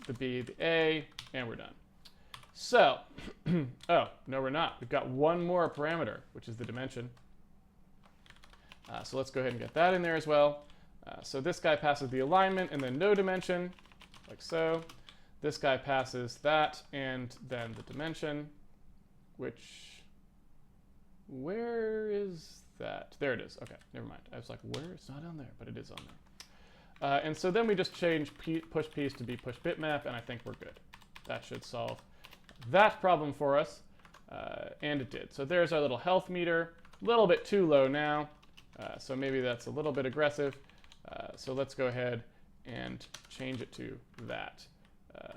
the B, the A, and we're done. So, oh, no we're not. We've got one more parameter, which is the dimension. So let's go ahead and get that in there as well. So this guy passes the alignment and then no dimension, like so. This guy passes that and then the dimension, which, where is that? There it is. Okay, never mind. I was like, where? It's not on there, but it is on there. And so then we just change push piece to be push bitmap, and I think we're good. That should solve that problem for us, and it did. So there's our little health meter. A little bit too low now, so maybe that's a little bit aggressive. So let's go ahead and change it to that.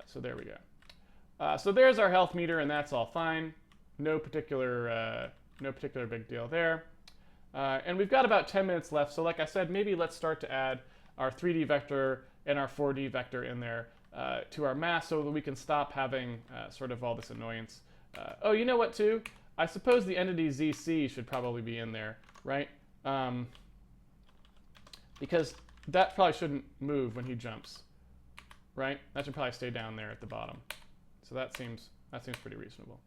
So there we go. So there's our health meter, and that's all fine. No particular big deal there. And we've got about 10 minutes left. So like I said, maybe let's start to add our 3D vector and our 4D vector in there to our mask so that we can stop having sort of all this annoyance. Oh, you know what, too? I suppose the entity ZC should probably be in there, right? Because that probably shouldn't move when he jumps, right? That should probably stay down there at the bottom. So that seems pretty reasonable.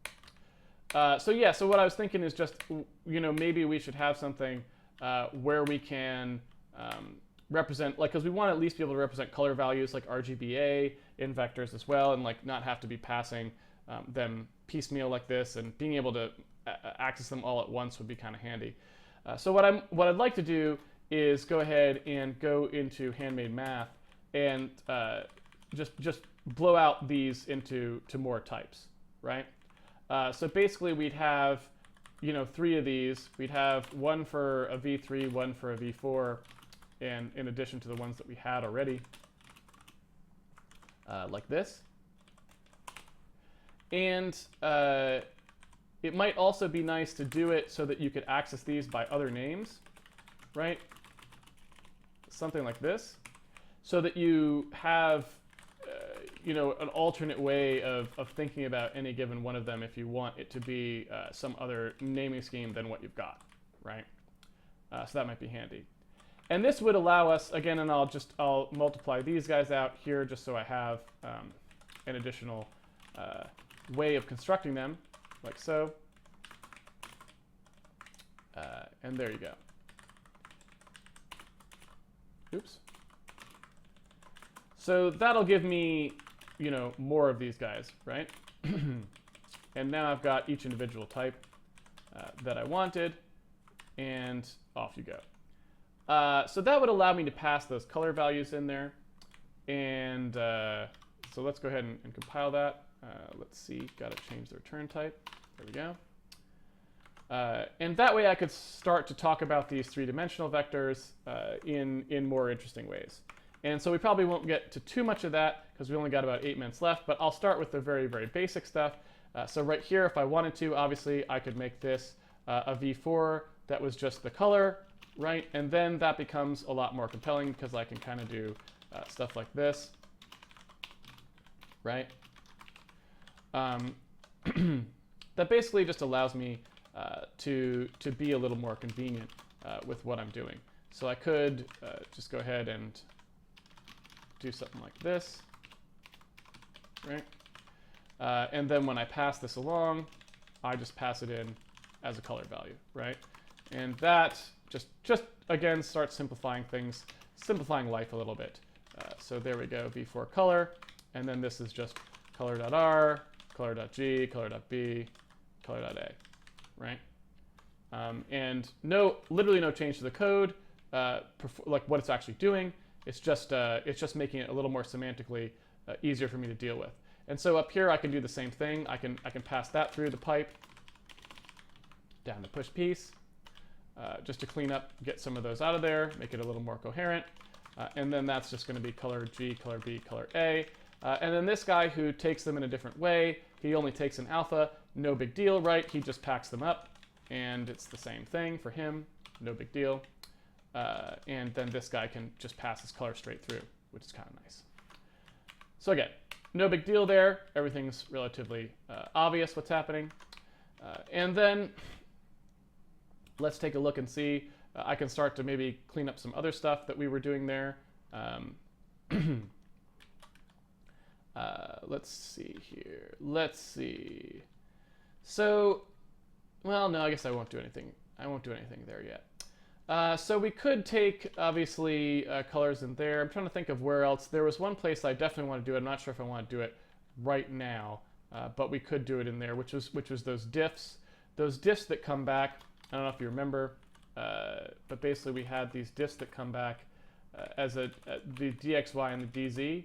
So yeah, so what I was thinking is just, you know, maybe we should have something where we can represent, like, because we want to at least be able to represent color values like RGBA in vectors as well, and like not have to be passing them piecemeal like this, and being able to access them all at once would be kind of handy. So what I'd like to do is go ahead and go into Handmade Math and just blow out these into more types, right? So basically we'd have, you know, 3 of these. We'd have one for a V3, one for a V4, and in addition to the ones that we had already, like this. And it might also be nice to do it so that you could access these by other names, right? Something like this, so that you have you know, an alternate way of thinking about any given one of them if you want it to be some other naming scheme than what you've got, right? So that might be handy. And this would allow us, again, and I'll multiply these guys out here just so I have an additional way of constructing them, like so. And there you go. Oops. So that'll give me, you know, more of these guys, right? And now I've got each individual type that I wanted, and off you go. So that would allow me to pass those color values in there. And so let's go ahead and compile that. Let's see, got to change the return type. There we go. And that way I could start to talk about these 3-dimensional vectors in more interesting ways. And so we probably won't get to too much of that because we only got about 8 minutes left, but I'll start with the very, very basic stuff. So right here, if I wanted to, obviously I could make this a V4 that was just the color, right? And then that becomes a lot more compelling because I can kind of do stuff like this, right? That basically just allows me to be a little more convenient with what I'm doing. So I could just go ahead and do something like this, right? And then when I pass this along, I just pass it in as a color value, right? And that just again starts simplifying things, simplifying life a little bit. So there we go, V4 color, and then this is just color.r, color.g, color.b, color.a, right? And literally no change to the code, like what it's actually doing. It's just making it a little more semantically easier for me to deal with. And so up here I can do the same thing. I can pass that through the pipe down the push piece, just to clean up, get some of those out of there, make it a little more coherent. And then that's just going to be color G, color B, color A. And then this guy who takes them in a different way, he only takes an alpha, no big deal, right? He just packs them up, and it's the same thing for him, no big deal. And then this guy can just pass his color straight through, which is kind of nice. So again, no big deal there. Everything's relatively obvious what's happening. And then let's take a look and see. I can start to maybe clean up some other stuff that we were doing there. Let's see here. Let's see. So, well, no, I guess I won't do anything. I won't do anything there yet. So we could take, obviously, colors in there. I'm trying to think of where else. There was one place I definitely want to do it. I'm not sure if I want to do it right now, but we could do it in there, which was those diffs. Those diffs that come back, I don't know if you remember, but basically we had these diffs that come back as the dxy and the dz.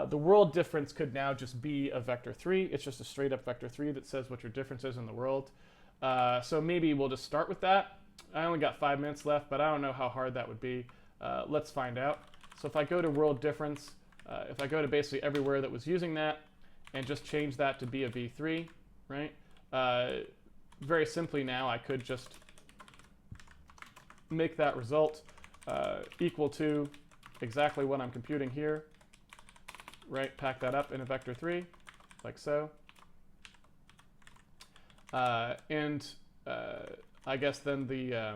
The world difference could now just be a vector 3. It's just a straight up vector 3 that says what your difference is in the world. So maybe we'll just start with that. I only got 5 minutes left, but I don't know how hard that would be. Let's find out. So if I go to world difference, if I go to basically everywhere that was using that and just change that to be a v3, right? Very simply now I could just make that result equal to exactly what I'm computing here. Right, pack that up in a vector 3, like so. I guess then the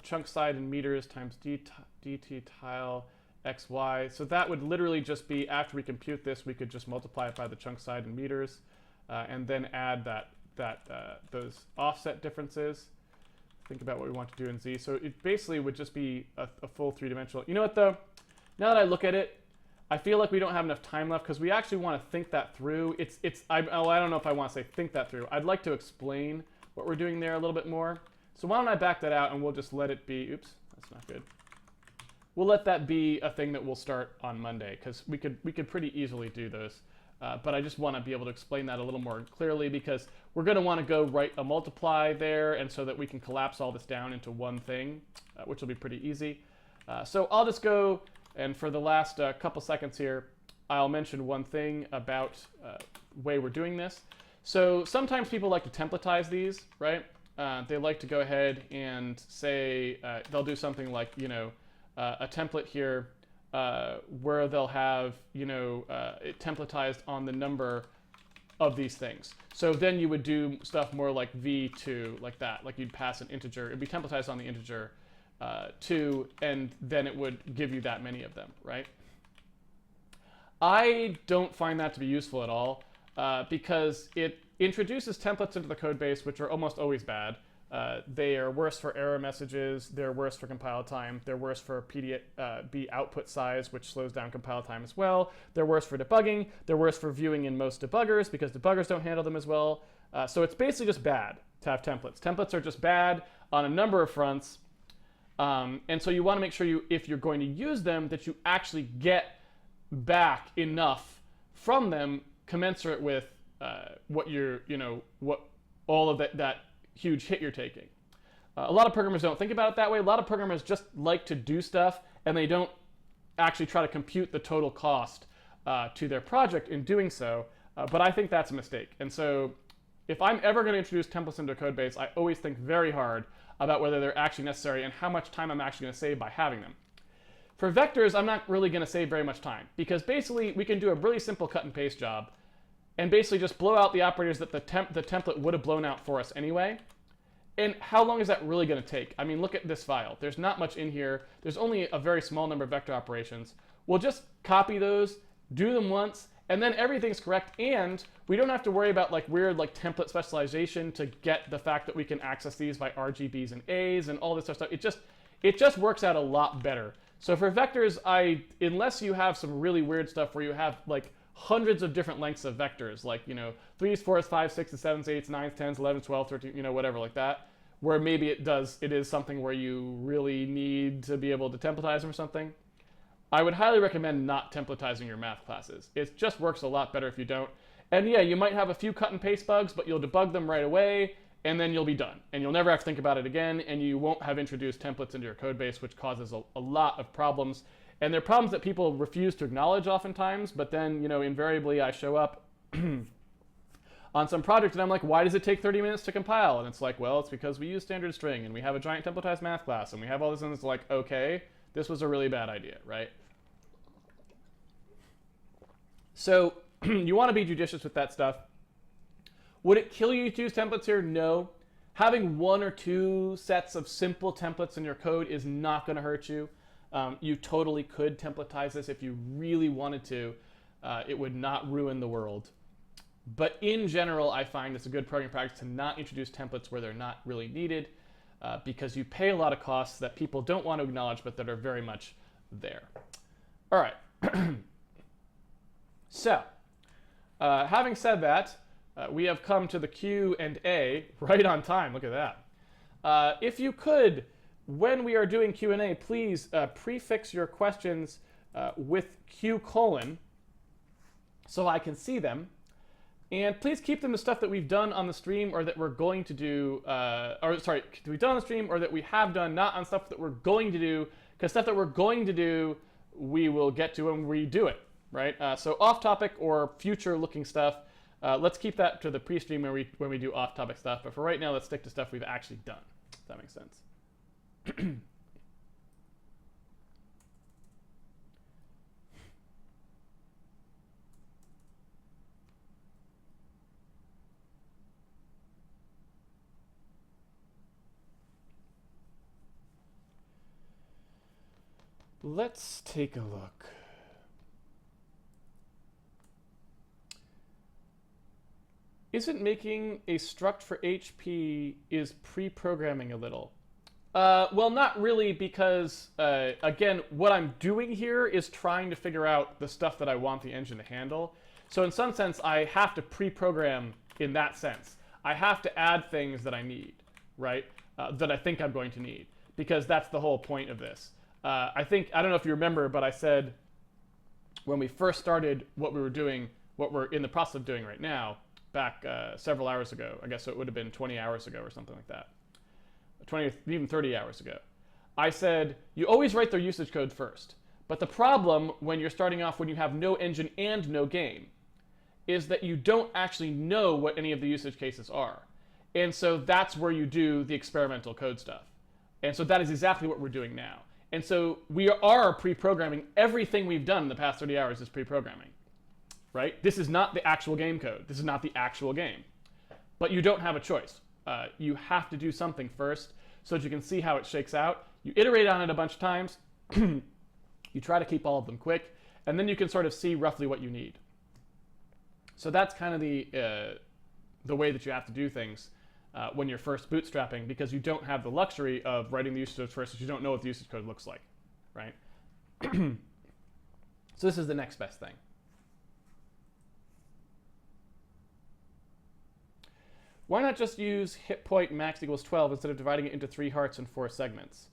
chunk side in meters times dt tile xy. So that would literally just be, after we compute this, we could just multiply it by the chunk side in meters, and then add those offset differences. Think about what we want to do in z. So it basically would just be a full three-dimensional. You know what though? Now that I look at it, I feel like we don't have enough time left because we actually want to think that through. I don't know if I want to say think that through. I'd like to explain what we're doing there a little bit more. So why don't I back that out and we'll just let it be, oops, that's not good. We'll let that be a thing that we'll start on Monday because we could pretty easily do those. But I just want to be able to explain that a little more clearly because we're going to want to go write a multiply there and so that we can collapse all this down into one thing, which will be pretty easy. So I'll just go. And for the last couple seconds here, I'll mention one thing about the way we're doing this. So sometimes people like to templatize these, right? They like to go ahead and say, they'll do something like, a template here where they'll have, it templatized on the number of these things. So then you would do stuff more like v2, like that. Like you'd pass an integer. It'd be templatized on the integer. 2, and then it would give you that many of them, right? I don't find that to be useful at all because it introduces templates into the code base, which are almost always bad. They are worse for error messages. They're worse for compile time. They're worse for PDB output size, which slows down compile time as well. They're worse for debugging. They're worse for viewing in most debuggers because debuggers don't handle them as well. So it's basically just bad to have templates. Templates are just bad on a number of fronts. And so you want to make sure if you're going to use them, that you actually get back enough from them commensurate with what all of that huge hit you're taking. A lot of programmers don't think about it that way. A lot of programmers just like to do stuff and they don't actually try to compute the total cost to their project in doing so. But I think that's a mistake. And so if I'm ever going to introduce templates into a code base, I always think very hard about whether they're actually necessary and how much time I'm actually going to save by having them. For vectors, I'm not really going to save very much time because basically we can do a really simple cut and paste job and basically just blow out the operators that the template would have blown out for us anyway. And how long is that really going to take? I mean, look at this file. There's not much in here. There's only a very small number of vector operations. We'll just copy those, do them once, and then everything's correct, and we don't have to worry about weird template specialization to get the fact that we can access these by RGBs and A's and all this stuff. It just works out a lot better. So for vectors, unless you have some really weird stuff where you have hundreds of different lengths of vectors, 3s, 4s, 5s, 6s, 7s, 8s, 9s, 10s, 11s, 12s, 13, whatever like that, where maybe it is something where you really need to be able to templatize them or something. I would highly recommend not templatizing your math classes. It just works a lot better if you don't. And yeah, you might have a few cut and paste bugs, but you'll debug them right away, and then you'll be done. And you'll never have to think about it again, and you won't have introduced templates into your code base, which causes a lot of problems. And they're problems that people refuse to acknowledge oftentimes, but then, invariably I show up on some project and I'm like, why does it take 30 minutes to compile? And it's like, well, it's because we use standard string, and we have a giant templatized math class, and we have all this, and it's like, okay, this was a really bad idea, right? So you want to be judicious with that stuff. Would it kill you to use templates here? No. Having one or two sets of simple templates in your code is not going to hurt you. You totally could templatize this if you really wanted to. It would not ruin the world. But in general, I find it's a good programming practice to not introduce templates where they're not really needed, because you pay a lot of costs that people don't want to acknowledge but that are very much there. All right. So, having said that, we have come to the Q&A right on time. Look at that. If you could, when we are doing Q&A, please prefix your questions with Q:, so I can see them. And please keep them to stuff that we've done on the stream or that we're going to do, we've done on the stream or that we have done, not on stuff that we're going to do, because stuff that we're going to do, we will get to when we do it, right? So off-topic or future-looking stuff, let's keep that to the pre-stream when we do off-topic stuff. But for right now, let's stick to stuff we've actually done, if that makes sense. Let's take a look. Isn't making a struct for HP is pre-programming a little? Well, not really, because, again, what I'm doing here is trying to figure out the stuff that I want the engine to handle. So in some sense, I have to pre-program in that sense. I have to add things that I need, right? That I think I'm going to need, because that's the whole point of this. I don't know if you remember, but I said when we first started what we were doing, what we're in the process of doing right now, back several hours ago, I guess it would have been 20 hours ago or something like that, 20, even 30 hours ago, I said you always write their usage code first. But the problem when you're starting off, when you have no engine and no game, is that you don't actually know what any of the usage cases are. And so that's where you do the experimental code stuff. And so that is exactly what we're doing now. And so we are pre-programming. Everything we've done in the past 30 hours is pre-programming, right? This is not the actual game code. This is not the actual game. But you don't have a choice. You have to do something first so that you can see how it shakes out. You iterate on it a bunch of times. You try to keep all of them quick. And then you can sort of see roughly what you need. So that's kind of the way that you have to do things when you're first bootstrapping, because you don't have the luxury of writing the usage code first, because you don't know what the usage code looks like, right? So this is the next best thing. Why not just use hit point max equals 12 instead of dividing it into 3 hearts and 4 segments?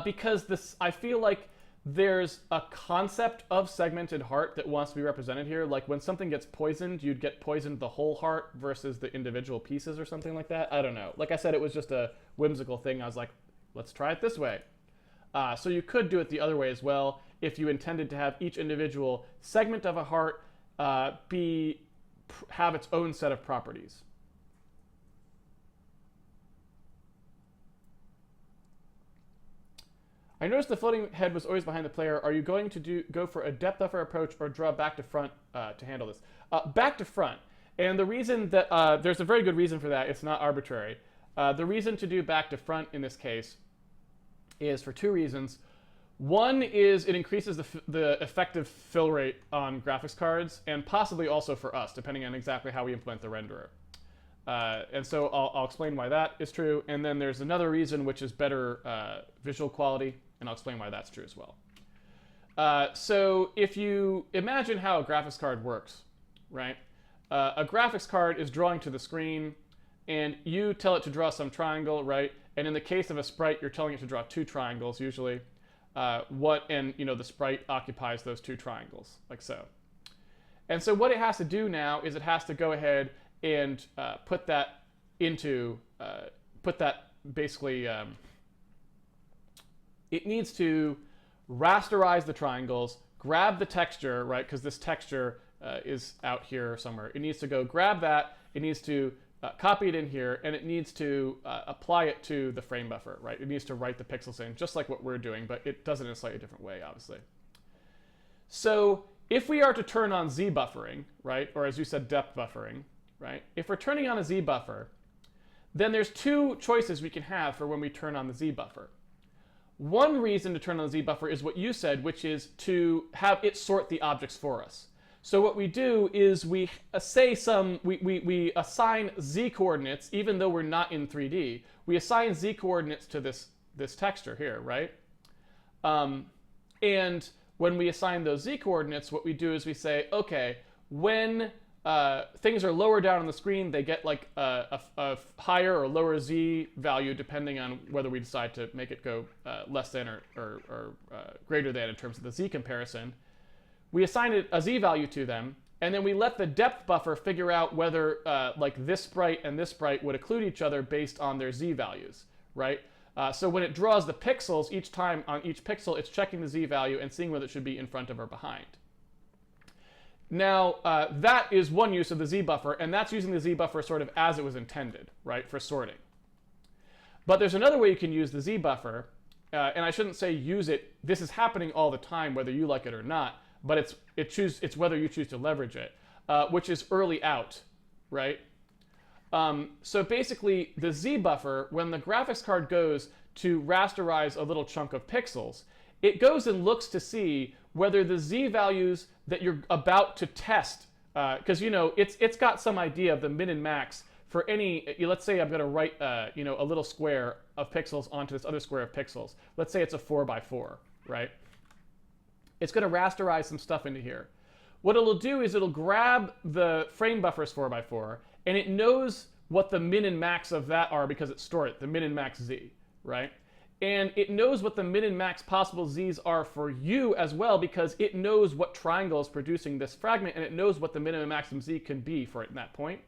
Because I feel like there's a concept of segmented heart that wants to be represented here. Like when something gets poisoned, you'd get poisoned the whole heart versus the individual pieces or something like that. I don't know. Like I said, it was just a whimsical thing. I was like, let's try it this way. So you could do it the other way as well if you intended to have each individual segment of a heart have its own set of properties. I noticed the floating head was always behind the player. Are you going to go for a depth buffer approach or draw back to front to handle this? Back to front. And the reason that there's a very good reason for that. It's not arbitrary. The reason to do back to front in this case is for 2 reasons. One is it increases the effective fill rate on graphics cards, and possibly also for us, depending on exactly how we implement the renderer. And so I'll explain why that is true. And then there's another reason, which is better visual quality. And I'll explain why that's true as well. So if you imagine how a graphics card works, right? A graphics card is drawing to the screen, and you tell it to draw some triangle, right? And in the case of a sprite, you're telling it to draw 2 triangles usually. The sprite occupies those 2 triangles, like so. And so what it has to do now is it has to go ahead and put that basically. It needs to rasterize the triangles, grab the texture, right? Because this texture is out here somewhere. It needs to go grab that. It needs to copy it in here, and it needs to apply it to the frame buffer, right? It needs to write the pixels in, just like what we're doing, but it does it in a slightly different way, obviously. So if we are to turn on Z buffering, right? Or as you said, depth buffering, right? If we're turning on a Z buffer, then there's two choices we can have for when we turn on the Z buffer. One reason to turn on the Z buffer is what you said, which is to have it sort the objects for us. So what we do is we we assign Z coordinates, even though we're not in 3D. We assign Z coordinates to this texture here, right? And when we assign those Z coordinates, what we do is we say, okay, when things are lower down on the screen, they get like a higher or lower Z value depending on whether we decide to make it go less than or greater than in terms of the Z comparison. We assign a Z value to them, and then we let the depth buffer figure out whether like this sprite and this sprite would occlude each other based on their Z values, right? So when it draws the pixels, each time on each pixel, it's checking the Z value and seeing whether it should be in front of or behind. Now, that is one use of the Z buffer, and that's using the Z buffer sort of as it was intended, right, for sorting. But there's another way you can use the Z buffer, and I shouldn't say use it. This is happening all the time, whether you like it or not, but it's whether you choose to leverage it, which is early out, right? So basically, the Z buffer, when the graphics card goes to rasterize a little chunk of pixels, it goes and looks to see whether the Z values that you're about to test, because you know it's got some idea of the min and max for any. Let's say I'm going to write a little square of pixels onto this other square of pixels. Let's say it's a 4x4, right? It's going to rasterize some stuff into here. What it'll do is it'll grab the frame buffer's 4x4, and it knows what the min and max of that are because it stored it, the min and max Z, right? And it knows what the min and max possible Z's are for you as well because it knows what triangle is producing this fragment, and it knows what the minimum and maximum Z can be for it in that point.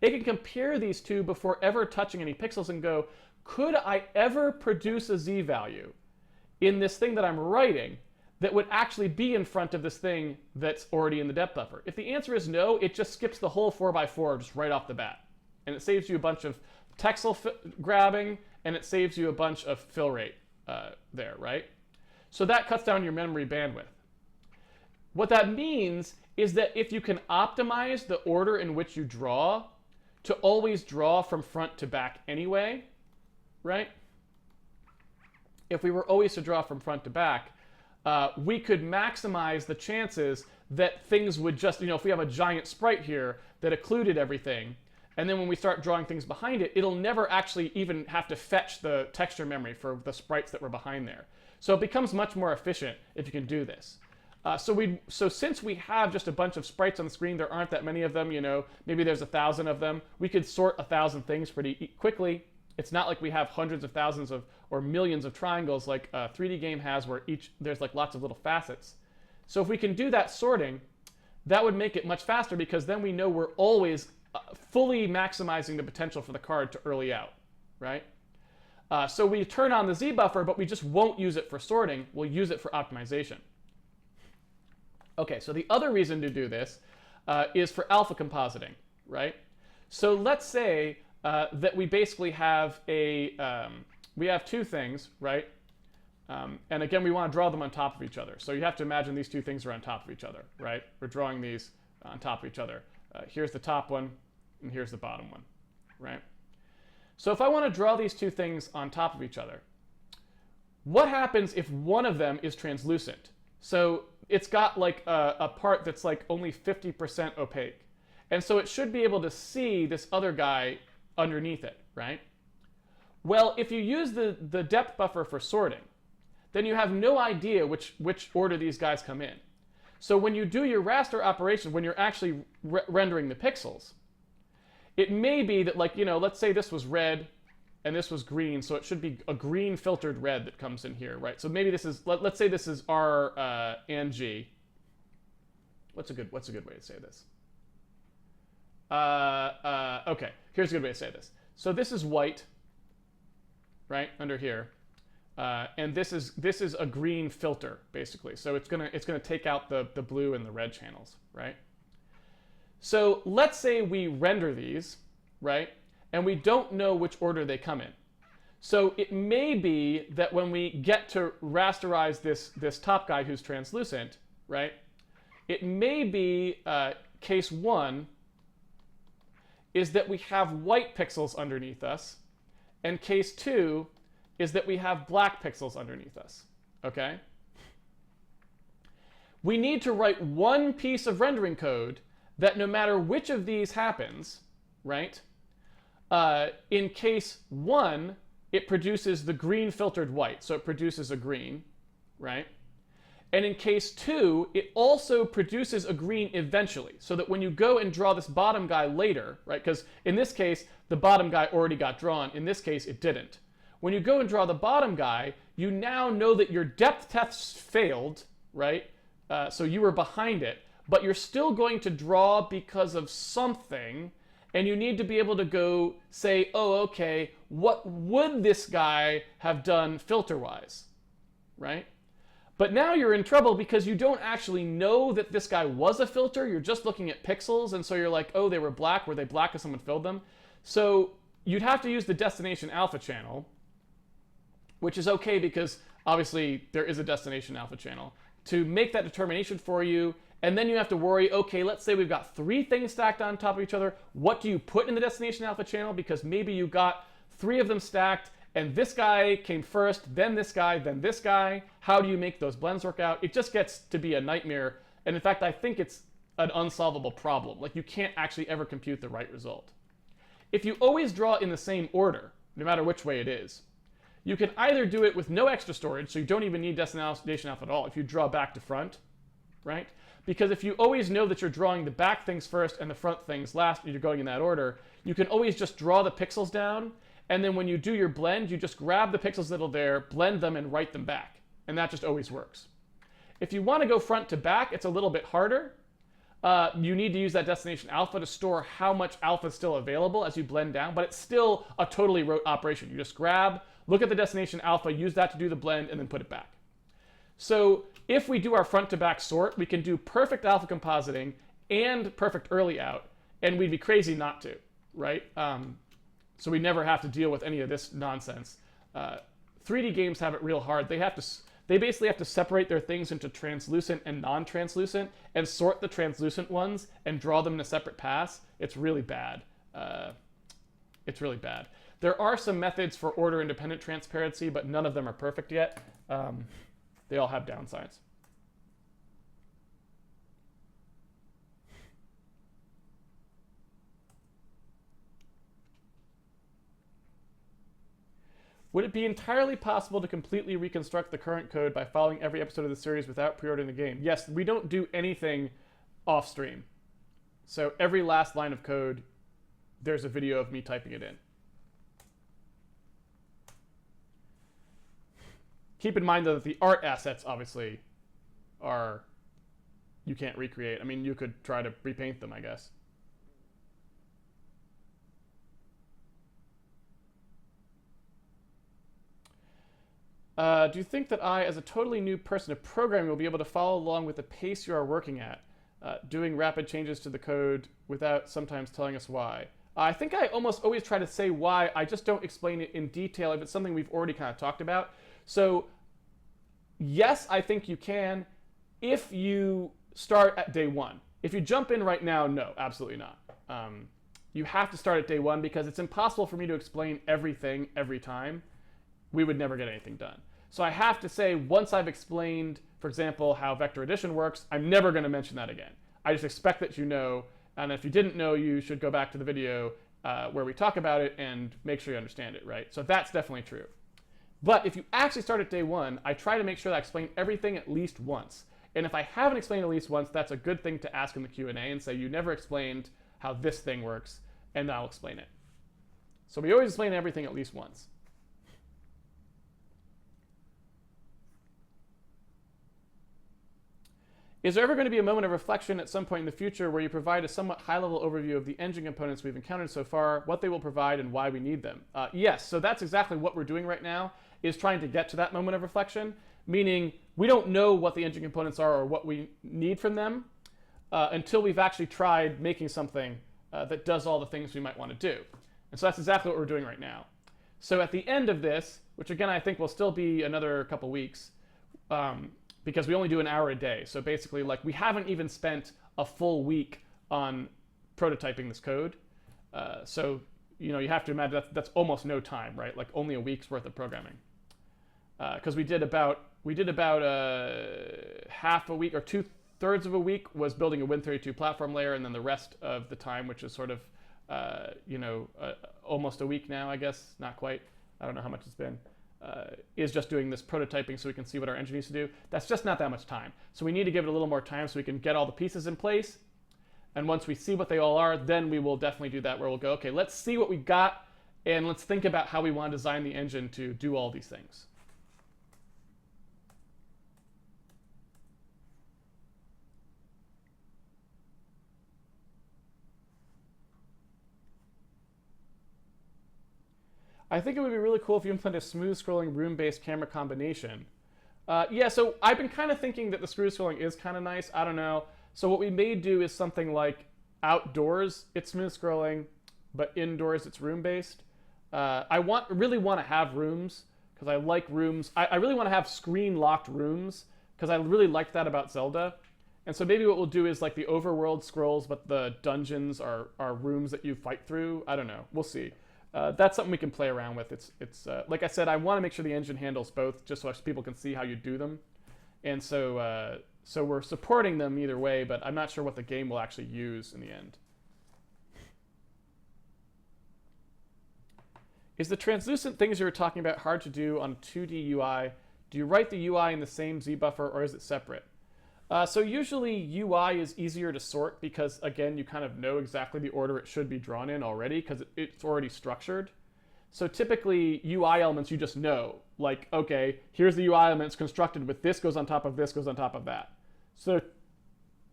It can compare these two before ever touching any pixels and go, could I ever produce a Z value in this thing that I'm writing that would actually be in front of this thing that's already in the depth buffer? If the answer is no, it just skips the whole 4x4 just right off the bat. And it saves you a bunch of texel grabbing, and it saves you a bunch of fill rate there, right? So that cuts down your memory bandwidth. What that means is that if you can optimize the order in which you draw to always draw from front to back anyway, right? If we were always to draw from front to back, we could maximize the chances that things would just, if we have a giant sprite here that occluded everything, and then when we start drawing things behind it, it'll never actually even have to fetch the texture memory for the sprites that were behind there. So it becomes much more efficient if you can do this. So since we have just a bunch of sprites on the screen, there aren't that many of them, maybe there's 1,000 of them, we could sort 1,000 things pretty quickly. It's not like we have hundreds of thousands of or millions of triangles like a 3D game has where there's like lots of little facets. So if we can do that sorting, that would make it much faster because then we know we're always fully maximizing the potential for the card to early out, right? So we turn on the Z buffer, but we just won't use it for sorting. We'll use it for optimization. Okay, so the other reason to do this is for alpha compositing, right? So let's say that we basically have we have two things, right? And again, we want to draw them on top of each other. So you have to imagine these two things are on top of each other, right? We're drawing these on top of each other. Here's the top one, and here's the bottom one, right? So if I want to draw these two things on top of each other, what happens if one of them is translucent? So it's got like a part that's like only 50% opaque. And so it should be able to see this other guy underneath it, right? Well, if you use the depth buffer for sorting, then you have no idea which order these guys come in. So when you do your raster operation, when you're actually rendering the pixels, it may be that, like, let's say this was red and this was green, so it should be a green filtered red that comes in here, right? So maybe this is, let's say this is R and G. What's a good way to say this? Okay, here's a good way to say this. So this is white, right, under here. And this is a green filter, basically. So it's gonna take out the blue and the red channels, right? So let's say we render these, right? And we don't know which order they come in. So it may be that when we get to rasterize this top guy who's translucent, right? It may be case one is that we have white pixels underneath us, and case 2 is that we have black pixels underneath us, okay? We need to write one piece of rendering code that no matter which of these happens, right, in case 1, it produces the green filtered white, so it produces a green, right? And in case 2, it also produces a green eventually, so that when you go and draw this bottom guy later, right, because in this case, the bottom guy already got drawn. In this case, it didn't. When you go and draw the bottom guy, you now know that your depth tests failed, right? So you were behind it, but you're still going to draw because of something, and you need to be able to go say, oh, okay, what would this guy have done filter-wise, right? But now you're in trouble because you don't actually know that this guy was a filter. You're just looking at pixels, and so you're like, oh, they were black. Were they black because someone filled them? So you'd have to use the destination alpha channel, which is okay because obviously there is a destination alpha channel, to make that determination for you. And then you have to worry, okay, let's say we've got 3 things stacked on top of each other. What do you put in the destination alpha channel? Because maybe you got 3 of them stacked, and this guy came first, then this guy, then this guy. How do you make those blends work out? It just gets to be a nightmare. And in fact, I think it's an unsolvable problem. Like, you can't actually ever compute the right result. If you always draw in the same order, no matter which way it is, you can either do it with no extra storage, so you don't even need destination alpha at all, if you draw back to front, right? Because if you always know that you're drawing the back things first and the front things last, and you're going in that order, you can always just draw the pixels down, and then when you do your blend, you just grab the pixels that are there, blend them, and write them back. And that just always works. If you want to go front to back, it's a little bit harder. You need to use that destination alpha to store how much alpha is still available as you blend down, but it's still a totally rote operation. You just grab, look at the destination alpha, use that to do the blend, and then put it back. So if we do our front to back sort, we can do perfect alpha compositing and perfect early out, and we'd be crazy not to, right? So we never have to deal with any of this nonsense. 3D games have it real hard. They basically have to separate their things into translucent and non-translucent and sort the translucent ones and draw them in a separate pass. It's really bad. It's really bad. There are some methods for order-independent transparency, but none of them are perfect yet. They all have downsides. Would it be entirely possible to completely reconstruct the current code by following every episode of the series without pre-ordering the game? Yes, we don't do anything off stream. So every last line of code, there's a video of me typing it in. Keep in mind, though, that the art assets, obviously, you can't recreate. I mean, you could try to repaint them, I guess. Do you think that I, as a totally new person to programming, will be able to follow along with the pace you are working at, doing rapid changes to the code without sometimes telling us why? I think I almost always try to say why. I just don't explain it in detail if it's something we've already kind of talked about. So yes, I think you can if you start at day 1. If you jump in right now, no, absolutely not. You have to start at day 1 because it's impossible for me to explain everything every time. We would never get anything done. So I have to say, once I've explained, for example, how vector addition works, I'm never going to mention that again. I just expect that you know, and if you didn't know, you should go back to the video where we talk about it and make sure you understand it, right? So that's definitely true. But if you actually start at day 1, I try to make sure that I explain everything at least once. And if I haven't explained at least once, that's a good thing to ask in the Q&A and say, you never explained how this thing works, and I'll explain it. So we always explain everything at least once. Is there ever going to be a moment of reflection at some point in the future where you provide a somewhat high-level overview of the engine components we've encountered so far, what they will provide, and why we need them? Yes, so that's exactly what we're doing right now, is trying to get to that moment of reflection, meaning we don't know what the engine components are or what we need from them until we've actually tried making something that does all the things we might want to do. And so that's exactly what we're doing right now. So at the end of this, which again I think will still be another couple weeks, because we only do an hour a day. So basically, like, we haven't even spent a full week on prototyping this code. So you have to imagine that's almost no time, right? Like only a week's worth of programming. Because we did about half a week or 2/3 of a week was building a Win32 platform layer, and then the rest of the time, which is sort of almost a week now, I guess, not quite. I don't know how much it's been. Is just doing this prototyping so we can see what our engine needs to do. That's just not that much time. So we need to give it a little more time so we can get all the pieces in place. And once we see what they all are, then we will definitely do that where we'll go, okay, let's see what we got, and let's think about how we want to design the engine to do all these things. I think it would be really cool if you implement a smooth scrolling room-based camera combination. Yeah, so I've been kind of thinking that the smooth scrolling is kind of nice. I don't know. So what we may do is something like outdoors it's smooth scrolling, but indoors it's room-based. I really want to have rooms because I like rooms. I really want to have screen-locked rooms because I really liked that about Zelda. And so maybe what we'll do is like the overworld scrolls, but the dungeons are rooms that you fight through. I don't know. We'll see. That's something we can play around with. It's like I said, I want to make sure the engine handles both, just so people can see how you do them. And so we're supporting them either way, but I'm not sure what the game will actually use in the end. Is the translucent things you were talking about hard to do on 2D UI? Do you write the UI in the same Z buffer, or is it separate? So usually UI is easier to sort because, again, you kind of know exactly the order it should be drawn in already because it's already structured. So typically UI elements you just know, like, okay, here's the UI elements constructed with this goes on top of this goes on top of that. So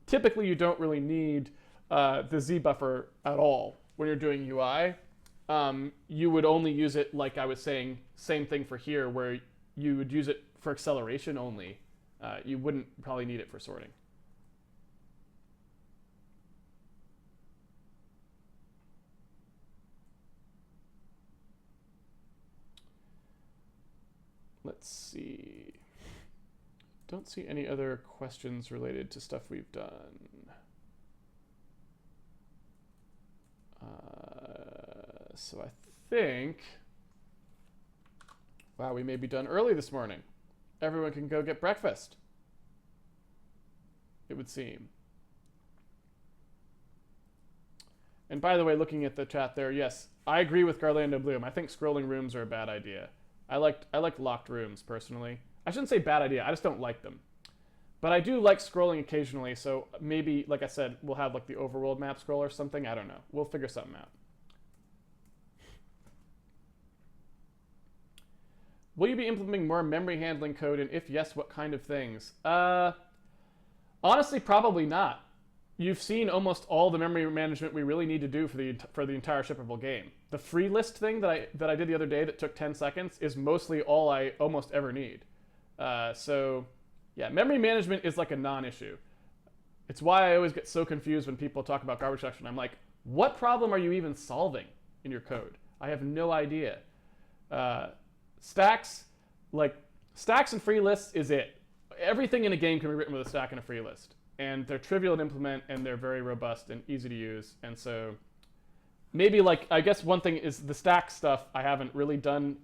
typically you don't really need the Z buffer at all when you're doing UI. You would only use it, like I was saying, same thing for here, where you would use it for acceleration only. You wouldn't probably need it for sorting. Let's see. Don't see any other questions related to stuff we've done. So I think, wow, we may be done early this morning. Everyone can go get breakfast, it would seem. And by the way, looking at the chat there, yes, I agree with Garlando Bloom. I think scrolling rooms are a bad idea. I like locked rooms personally. I shouldn't say bad idea, I just don't like them. But I do like scrolling occasionally, so maybe, like I said, we'll have like the overworld map scroll or something. I don't know. We'll figure something out. Will you be implementing more memory handling code, and if yes, what kind of things? Honestly, probably not. You've seen almost all the memory management we really need to do for the entire shippable game. The free list thing that I did the other day that took 10 seconds is mostly all I almost ever need. So yeah, memory management is like a non-issue. It's why I always get so confused when people talk about garbage collection. I'm like, what problem are you even solving in your code? I have no idea. Stacks and free lists is it. Everything in a game can be written with a stack and a free list. And they're trivial to implement, and they're very robust and easy to use. And so maybe, like, I guess one thing is the stack stuff I haven't really done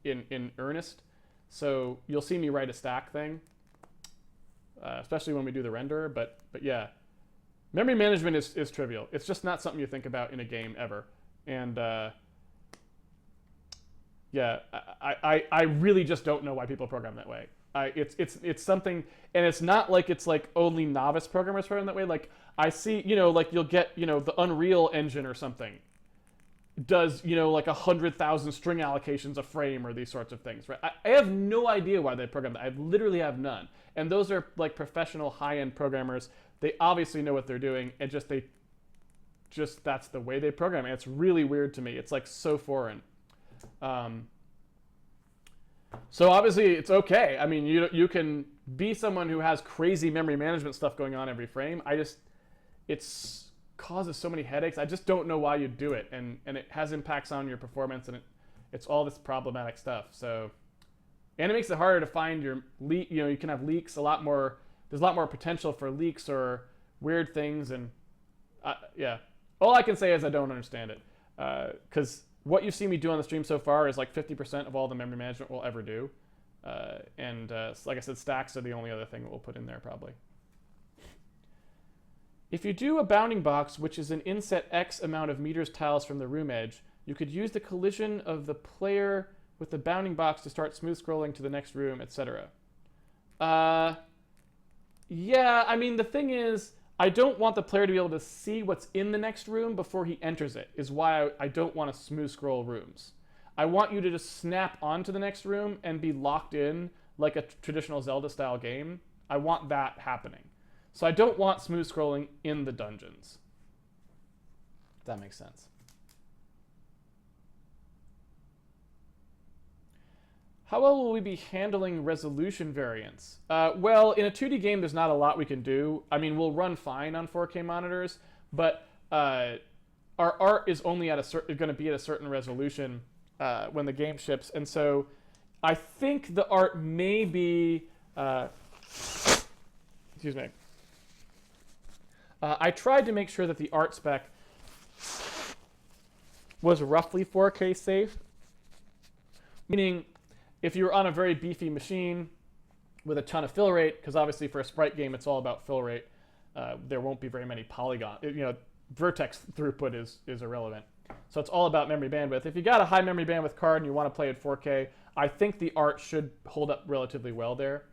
in earnest. So you'll see me write a stack thing, especially when we do the renderer. But yeah, memory management is trivial. It's just not something you think about in a game ever. And yeah, I really just don't know why people program that way. It's something, and it's not like it's like only novice programmers program that way. Like I see, like you'll get, the Unreal Engine or something does, like 100,000 string allocations a frame or these sorts of things, right? I have no idea why they program that. I literally have none. And those are like professional high-end programmers. They obviously know what they're doing, and that's the way they program it. It's really weird to me. It's like so foreign. So obviously it's okay. I mean, you can be someone who has crazy memory management stuff going on every frame. It's causes so many headaches. I just don't know why you do it, and it has impacts on your performance, and it's all this problematic stuff. So, and it makes it harder to find your leak. You can have leaks a lot more. There's a lot more potential for leaks or weird things, and yeah. All I can say is I don't understand it. Because what you've seen me do on the stream so far is like 50% of all the memory management we'll ever do. Like I said, stacks are the only other thing that we'll put in there probably. If you do a bounding box, which is an inset X amount of meters tiles from the room edge, you could use the collision of the player with the bounding box to start smooth scrolling to the next room, etc. Yeah, I mean, the thing is, I don't want the player to be able to see what's in the next room before he enters it, is why I don't want to smooth scroll rooms. I want you to just snap onto the next room and be locked in like a traditional Zelda-style game. I want that happening. So I don't want smooth scrolling in the dungeons. If that makes sense. How well will we be handling resolution variance? Well, in a 2D game, there's not a lot we can do. I mean, we'll run fine on 4K monitors, but our art is only at going to be at a certain resolution when the game ships, and so I think the art may be. Excuse me. I tried to make sure that the art spec was roughly 4K safe, meaning if you're on a very beefy machine with a ton of fill rate, because obviously for a sprite game it's all about fill rate, there won't be very many polygon. Vertex throughput is irrelevant. So it's all about memory bandwidth. If you got a high memory bandwidth card and you want to play at 4K, I think the art should hold up relatively well there.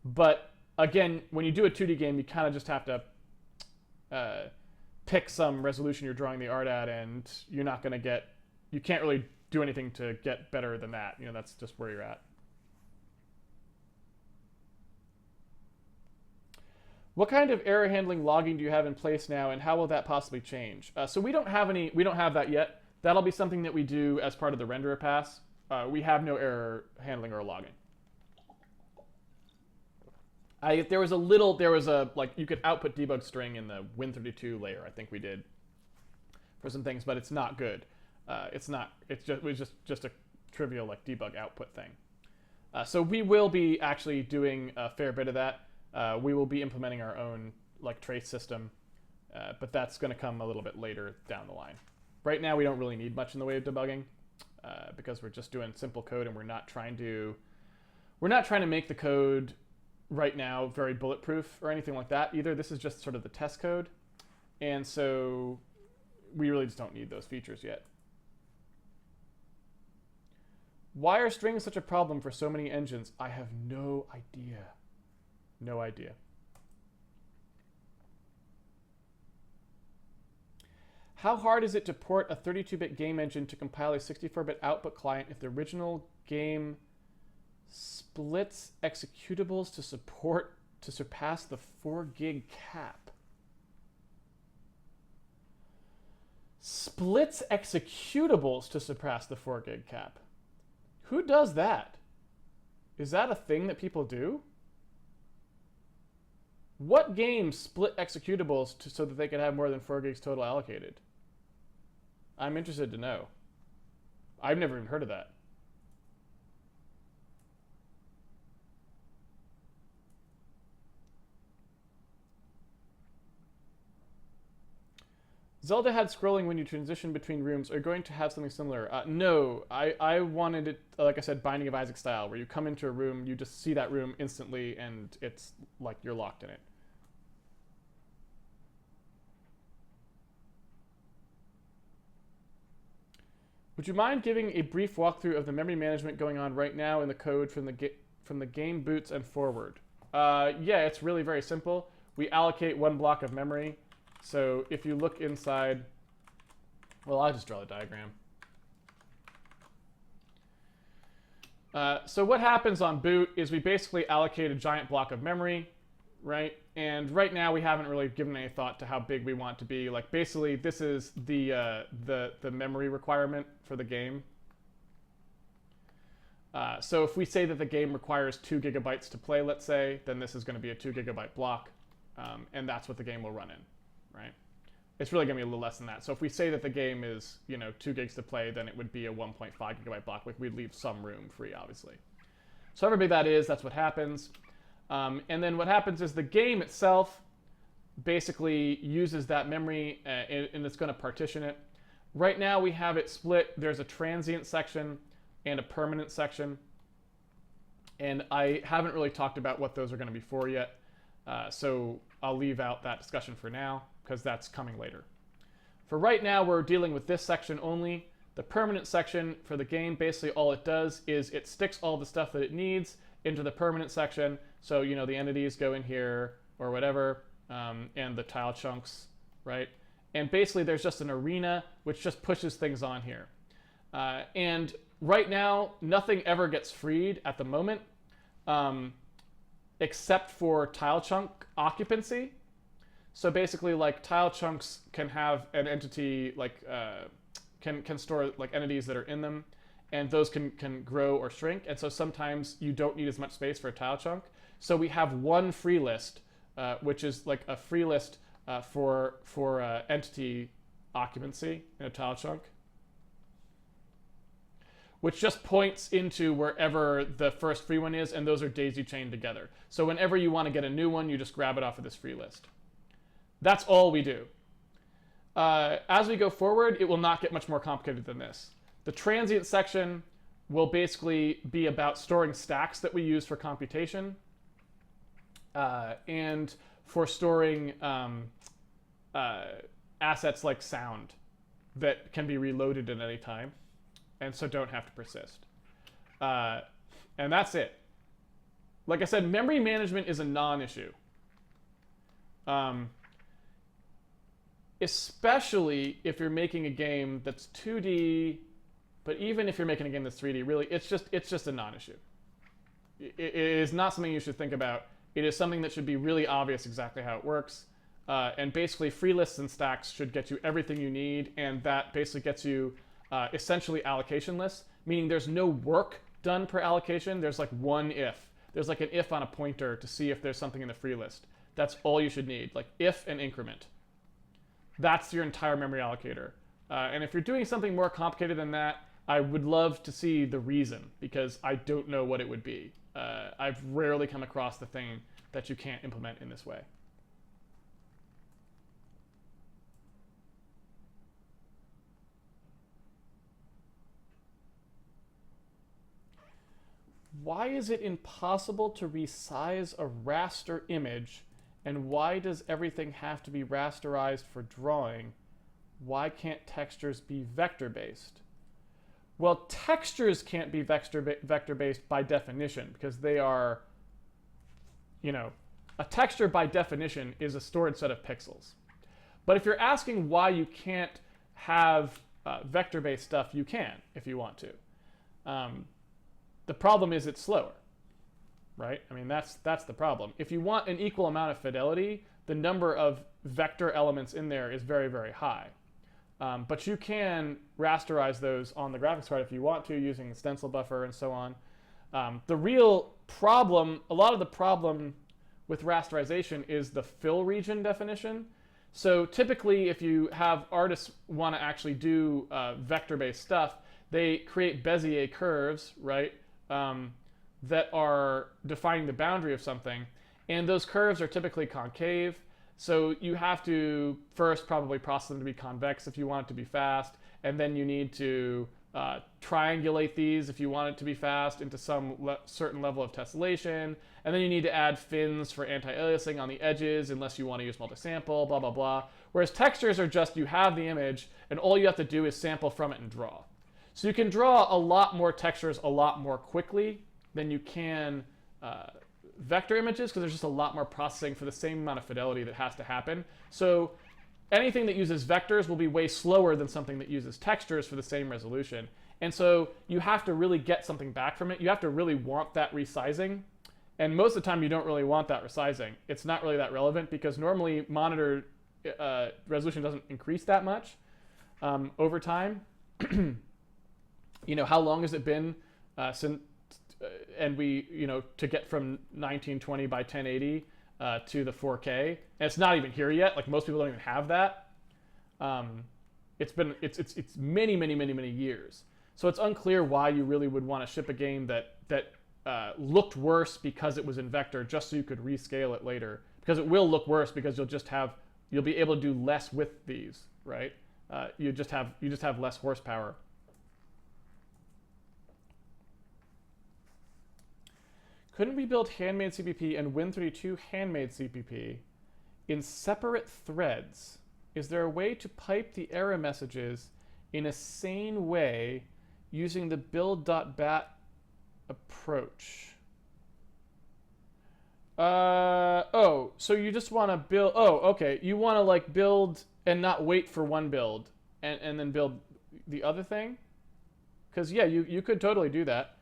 But again, when you do a 2D game, you kind of just have to pick some resolution you're drawing the art at, and you're not going to get, you can't really do anything to get better than that. That's just where you're at. What kind of error handling logging do you have in place now, and how will that possibly change? So we don't have that yet. That'll be something that we do as part of the renderer pass. We have no error handling or logging. There was a you could output debug string in the Win32 layer. I think we did for some things, but it's not good. It was just a trivial debug output thing. So we will be actually doing a fair bit of that. We will be implementing our own trace system, but that's going to come a little bit later down the line. Right now, we don't really need much in the way of debugging because we're just doing simple code, and we're not trying to make the code right now very bulletproof or anything like that either. This is just sort of the test code, and so we really just don't need those features yet. Why are strings such a problem for so many engines? I have no idea. No idea. How hard is it to port a 32-bit game engine to compile a 64-bit output client if the original game splits executables to surpass the 4 gig cap? Splits executables to surpass the 4 gig cap. Who does that? Is that a thing that people do? What games split executables so that they can have more than 4 gigs total allocated? I'm interested to know. I've never even heard of that. Zelda had scrolling when you transition between rooms. Are you going to have something similar? No, I wanted it, like I said, Binding of Isaac style, where you come into a room, you just see that room instantly, and it's like you're locked in it. Would you mind giving a brief walkthrough of the memory management going on right now in the code from the game boots and forward? Yeah, it's really very simple. We allocate 1 block of memory. So if you look inside, well, I'll just draw the diagram. So what happens on boot is we basically allocate a giant block of memory, right? And right now we haven't really given any thought to how big we want to be. Basically, this is the memory requirement for the game. So if we say that the game requires 2 gigabytes to play, let's say, then this is going to be a 2 gigabyte block, and that's what the game will run in. Right? It's really going to be a little less than that. So if we say that the game is, 2 gigs to play, then it would be a 1.5 gigabyte block. We'd leave some room free, obviously. So however big that is, that's what happens. And then what happens is the game itself basically uses that memory, and it's going to partition it. Right now we have it split. There's a transient section and a permanent section. And I haven't really talked about what those are going to be for yet. So I'll leave out that discussion for now because that's coming later. For right now, we're dealing with this section only. The permanent section for the game, basically all it does is it sticks all the stuff that it needs into the permanent section. So, you know, the entities go in here or whatever, and the tile chunks, right? And basically there's just an arena which just pushes things on here. And right now, nothing ever gets freed at the moment, except for tile chunk occupancy. So basically, like, tile chunks can have an entity, like, can store like entities that are in them, and those can grow or shrink. And so sometimes you don't need as much space for a tile chunk. So we have one free list, which is like a free list for entity occupancy in a tile chunk, which just points into wherever the first free one is, and those are daisy chained together. So whenever you want to get a new one, you just grab it off of this free list. That's all we do. As we go forward, it will not get much more complicated than this. The transient section will basically be about storing stacks that we use for computation, and for storing assets like sound that can be reloaded at any time, and so don't have to persist. And that's it. Like I said, memory management is a non-issue. Especially if you're making a game that's 2D, but even if you're making a game that's 3D, really, it's just a non-issue. It is not something you should think about. It is something that should be really obvious exactly how it works. And basically, free lists and stacks should get you everything you need, and that basically gets you essentially allocation lists, meaning there's no work done per allocation. There's like one if. There's like an if on a pointer to see if there's something in the free list. That's all you should need, like if and increment. That's your entire memory allocator. And if you're doing something more complicated than that, I would love to see the reason, because I don't know what it would be. I've rarely come across the thing that you can't implement in this way. Why is it impossible to resize a raster image? And why does everything have to be rasterized for drawing? Why can't textures be vector-based? Well, textures can't be vector-based by definition, because they are, you know, a texture by definition is a stored set of pixels. But if you're asking why you can't have vector-based stuff, you can if you want to. The problem is it's slower. Right? I mean, that's the problem. If you want an equal amount of fidelity, the number of vector elements in there is very, very high. But you can rasterize those on the graphics card if you want to, using the stencil buffer and so on. The real problem, a lot of the problem with rasterization is the fill region definition. So typically, if you have artists want to actually do vector-based stuff, they create Bezier curves, right? That are defining the boundary of something, and those curves are typically concave, so you have to first probably process them to be convex if you want it to be fast, and then you need to triangulate these if you want it to be fast into some certain level of tessellation, and then you need to add fins for anti-aliasing on the edges unless you want to use multi-sample, blah, blah, blah. Whereas textures are just, you have the image, and all you have to do is sample from it and draw. So you can draw a lot more textures a lot more quickly than you can vector images, because there's just a lot more processing for the same amount of fidelity that has to happen. So anything that uses vectors will be way slower than something that uses textures for the same resolution. And so you have to really get something back from it. You have to really want that resizing. And most of the time you don't really want that resizing. It's not really that relevant, because normally monitor resolution doesn't increase that much over time. You know, how long has it been since and we, you know, to get from 1920 by 1080 to the 4K, and it's not even here yet. Like, most people don't even have that. It's many years. So it's unclear why you really would want to ship a game that looked worse because it was in vector, just so you could rescale it later. Because it will look worse, because you'll be able to do less with these, right? you just have less horsepower. Couldn't we build Handmade CPP and Win32 Handmade CPP in separate threads? Is there a way to pipe the error messages in a sane way using the build.bat approach? Oh, so you just want to build, oh, okay. You want to like build and not wait for one build and then build the other thing? Because yeah, you could totally do that.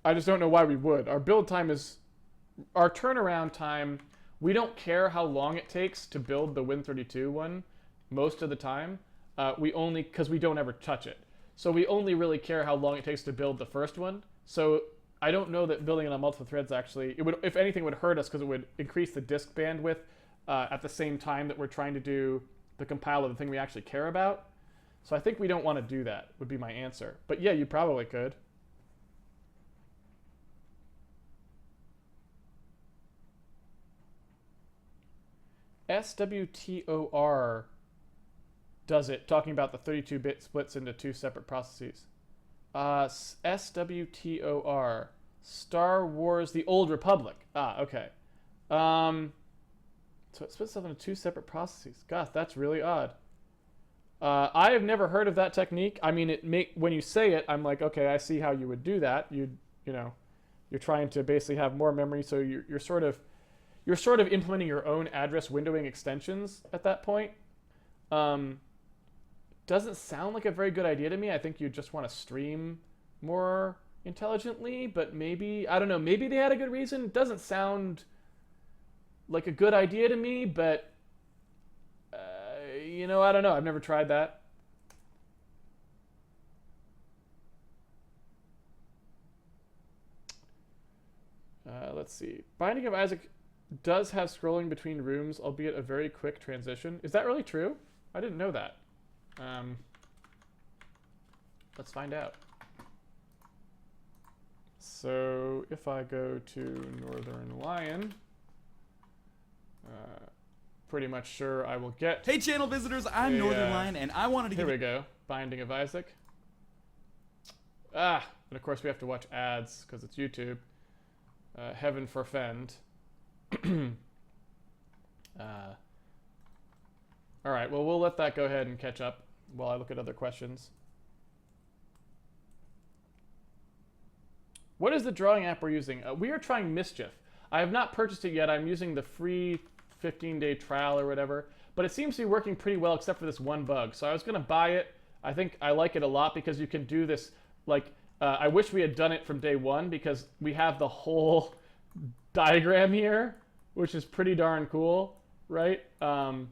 I just don't know why we would. Our build time is, our turnaround time, we don't care how long it takes to build the Win32 one most of the time. We only, because we don't ever touch it. So we only really care how long it takes to build the first one. So I don't know that building it on multiple threads actually, it would, if anything, would hurt us because it would increase the disk bandwidth at the same time that we're trying to do the compile of the thing we actually care about. So I think we don't want to do that, would be my answer. But yeah, you probably could. SWTOR does it, talking about the 32-bit splits into two separate processes. SWTOR, Star Wars: The Old Republic. Ah, okay. So it splits up into two separate processes. Gosh, that's really odd. I have never heard of that technique. I mean, when you say it, I'm like, okay, I see how you would do that. You know, you're trying to basically have more memory, so you're sort of implementing your own address windowing extensions at that point. Doesn't sound like a very good idea to me. I think you just want to stream more intelligently, but maybe, I don't know, maybe they had a good reason. It doesn't sound like a good idea to me, but you know, I don't know. I've never tried that. Let's see. Binding of Isaac does have scrolling between rooms, albeit a very quick transition. Is that really true? I didn't know that. Let's find out. So if I go to Northern Lion, pretty much sure I will get... Hey channel visitors, I'm Northern Lion, and I wanted to Here we go. Binding of Isaac. Ah, and of course we have to watch ads because it's YouTube. Heaven forfend. All right, well, we'll let that go ahead and catch up while I look at other questions. What is the drawing app we're using? We are trying Mischief. I have not purchased it yet. I'm using the free 15-day trial or whatever, but it seems to be working pretty well except for this one bug. So I was going to buy it. I think I like it a lot because you can do this, like, I wish we had done it from day one because we have the whole diagram here, which is pretty darn cool, right? So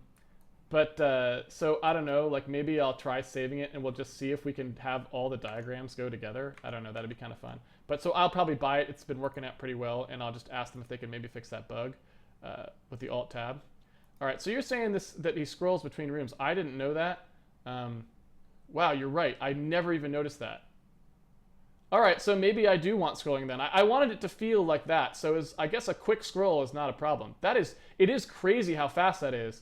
I don't know, like maybe I'll try saving it and we'll just see if we can have all the diagrams go together. I don't know, that'd be kind of fun. But so I'll probably buy it. It's been working out pretty well, and I'll just ask them if they can maybe fix that bug with the Alt tab. All right, so you're saying that he scrolls between rooms. I didn't know that. Wow, you're right. I never even noticed that. All right, so maybe I do want scrolling then. I wanted it to feel like that, so I guess a quick scroll is not a problem. It is crazy how fast that is.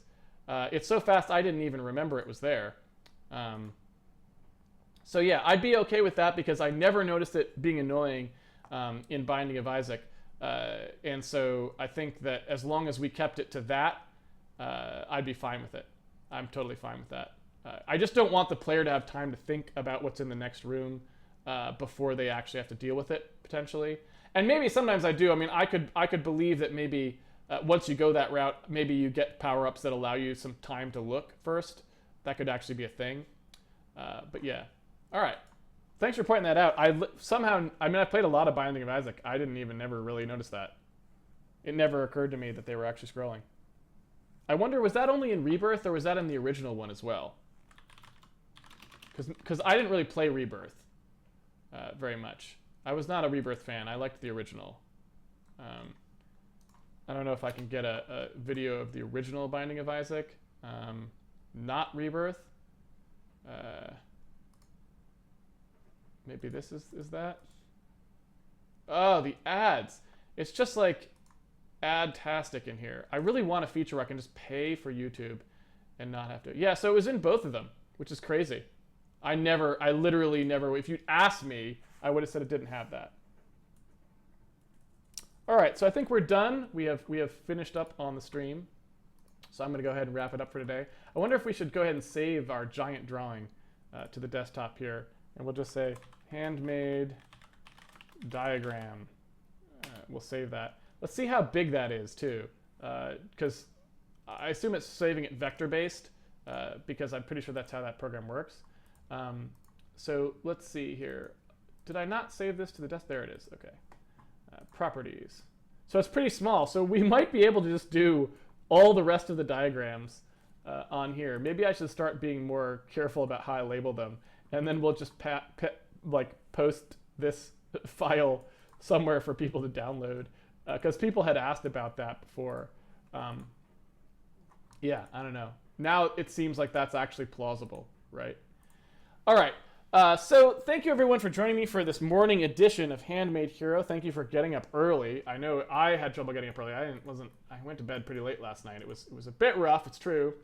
It's so fast I didn't even remember it was there. So yeah, I'd be okay with that because I never noticed it being annoying in Binding of Isaac. And so I think that as long as we kept it to that, I'd be fine with it. I'm totally fine with that. I just don't want the player to have time to think about what's in the next room before they actually have to deal with it, potentially. And maybe sometimes I do. I mean, I could believe that maybe once you go that route, maybe you get power-ups that allow you some time to look first. That could actually be a thing. But yeah. All right. Thanks for pointing that out. I played a lot of Binding of Isaac. I didn't even never really notice that. It never occurred to me that they were actually scrolling. I wonder, was that only in Rebirth or was that in the original one as well? Because I didn't really play Rebirth very much. I was not a Rebirth fan. I liked the original. I don't know if I can get a video of the original Binding of Isaac. Not Rebirth. Maybe this is that? Oh, the ads. It's just like ad-tastic in here. I really want a feature where I can just pay for YouTube and not have to. Yeah, so it was in both of them, which is crazy. I literally never, if you'd asked me, I would have said it didn't have that. All right, so I think we're done. We have finished up on the stream. So I'm going to go ahead and wrap it up for today. I wonder if we should go ahead and save our giant drawing to the desktop here. And we'll just say handmade diagram. We'll save that. Let's see how big that is too, because I assume it's saving it vector-based, because I'm pretty sure that's how that program works. So let's see here. Did I not save this to the desk? There it is. Okay. Properties. So it's pretty small. So we might be able to just do all the rest of the diagrams on here. Maybe I should start being more careful about how I label them, and then we'll just post this file somewhere for people to download, because people had asked about that before. Yeah, I don't know. Now it seems like that's actually plausible, right? All right. So thank you everyone for joining me for this morning edition of Handmade Hero. Thank you for getting up early. I know I had trouble getting up early. I went to bed pretty late last night. It was a bit rough, it's true.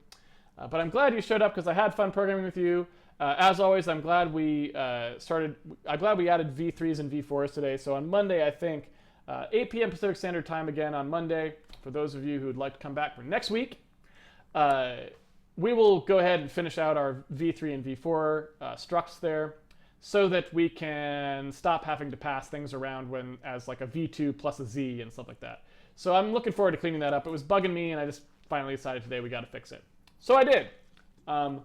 But I'm glad you showed up because I had fun programming with you. As always, I'm glad we added V3s and V4s today. So on Monday, I think 8 p.m. Pacific Standard Time again on Monday. For those of you who would like to come back for next week, we will go ahead and finish out our V3 and V4 structs there so that we can stop having to pass things around as like a V2 plus a Z and stuff like that. So I'm looking forward to cleaning that up. It was bugging me, and I just finally decided today we got to fix it. So I did. And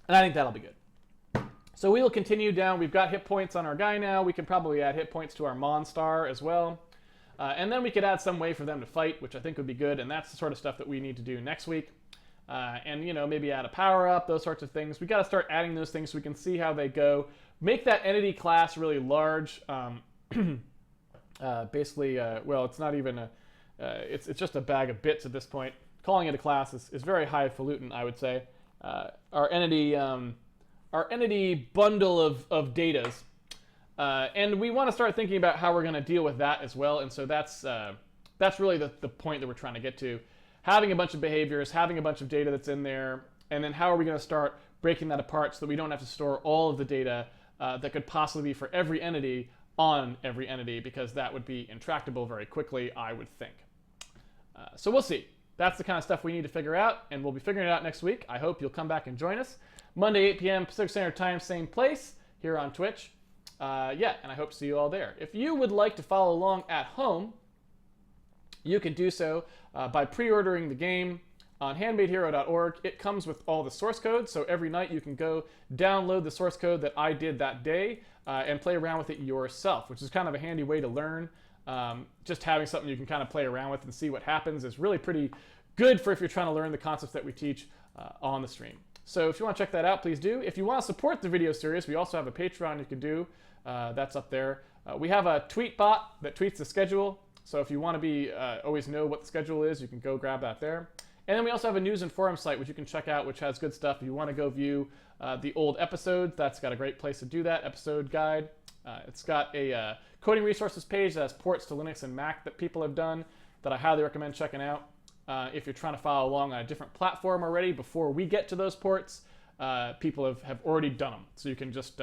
I think that'll be good. So we will continue down. We've got hit points on our guy now. We can probably add hit points to our Monstar as well. And then we could add some way for them to fight, which I think would be good, and that's the sort of stuff that we need to do next week. And, maybe add a power-up, those sorts of things. We got to start adding those things so we can see how they go. Make that entity class really large. Basically, well, it's not even it's just a bag of bits at this point. Calling it a class is very highfalutin, I would say. Our entity bundle of datas. And we want to start thinking about how we're going to deal with that as well. And so that's really the point that we're trying to get to. Having a bunch of behaviors, having a bunch of data that's in there, and then how are we going to start breaking that apart so that we don't have to store all of the data that could possibly be for every entity on every entity, because that would be intractable very quickly, I would think. So we'll see. That's the kind of stuff we need to figure out, and we'll be figuring it out next week. I hope you'll come back and join us. Monday, 8 p.m. Pacific Standard Time, same place, here on Twitch. And I hope to see you all there. If you would like to follow along at home, you can do so by pre-ordering the game on handmadehero.org. It comes with all the source code, so every night you can go download the source code that I did that day and play around with it yourself, which is kind of a handy way to learn. Just having something you can kind of play around with and see what happens is really pretty good for if you're trying to learn the concepts that we teach on the stream. So if you want to check that out, please do. If you want to support the video series, we also have a Patreon you can do. That's up there. We have a tweet bot that tweets the schedule. So if you want to be always know what the schedule is, you can go grab that there. And then we also have a news and forum site, which you can check out, which has good stuff. If you want to go view the old episodes, that's got a great place to do that, episode guide. It's got a coding resources page that has ports to Linux and Mac that people have done that I highly recommend checking out. If you're trying to follow along on a different platform already before we get to those ports, people have already done them. So you can just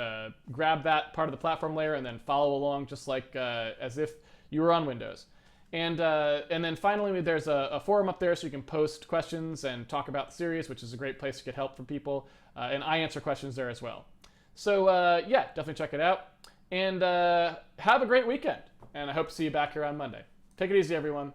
grab that part of the platform layer and then follow along just like as if you were on Windows. And then finally, there's a forum up there so you can post questions and talk about the series, which is a great place to get help from people. And I answer questions there as well. So yeah, definitely check it out. And have a great weekend. And I hope to see you back here on Monday. Take it easy, everyone.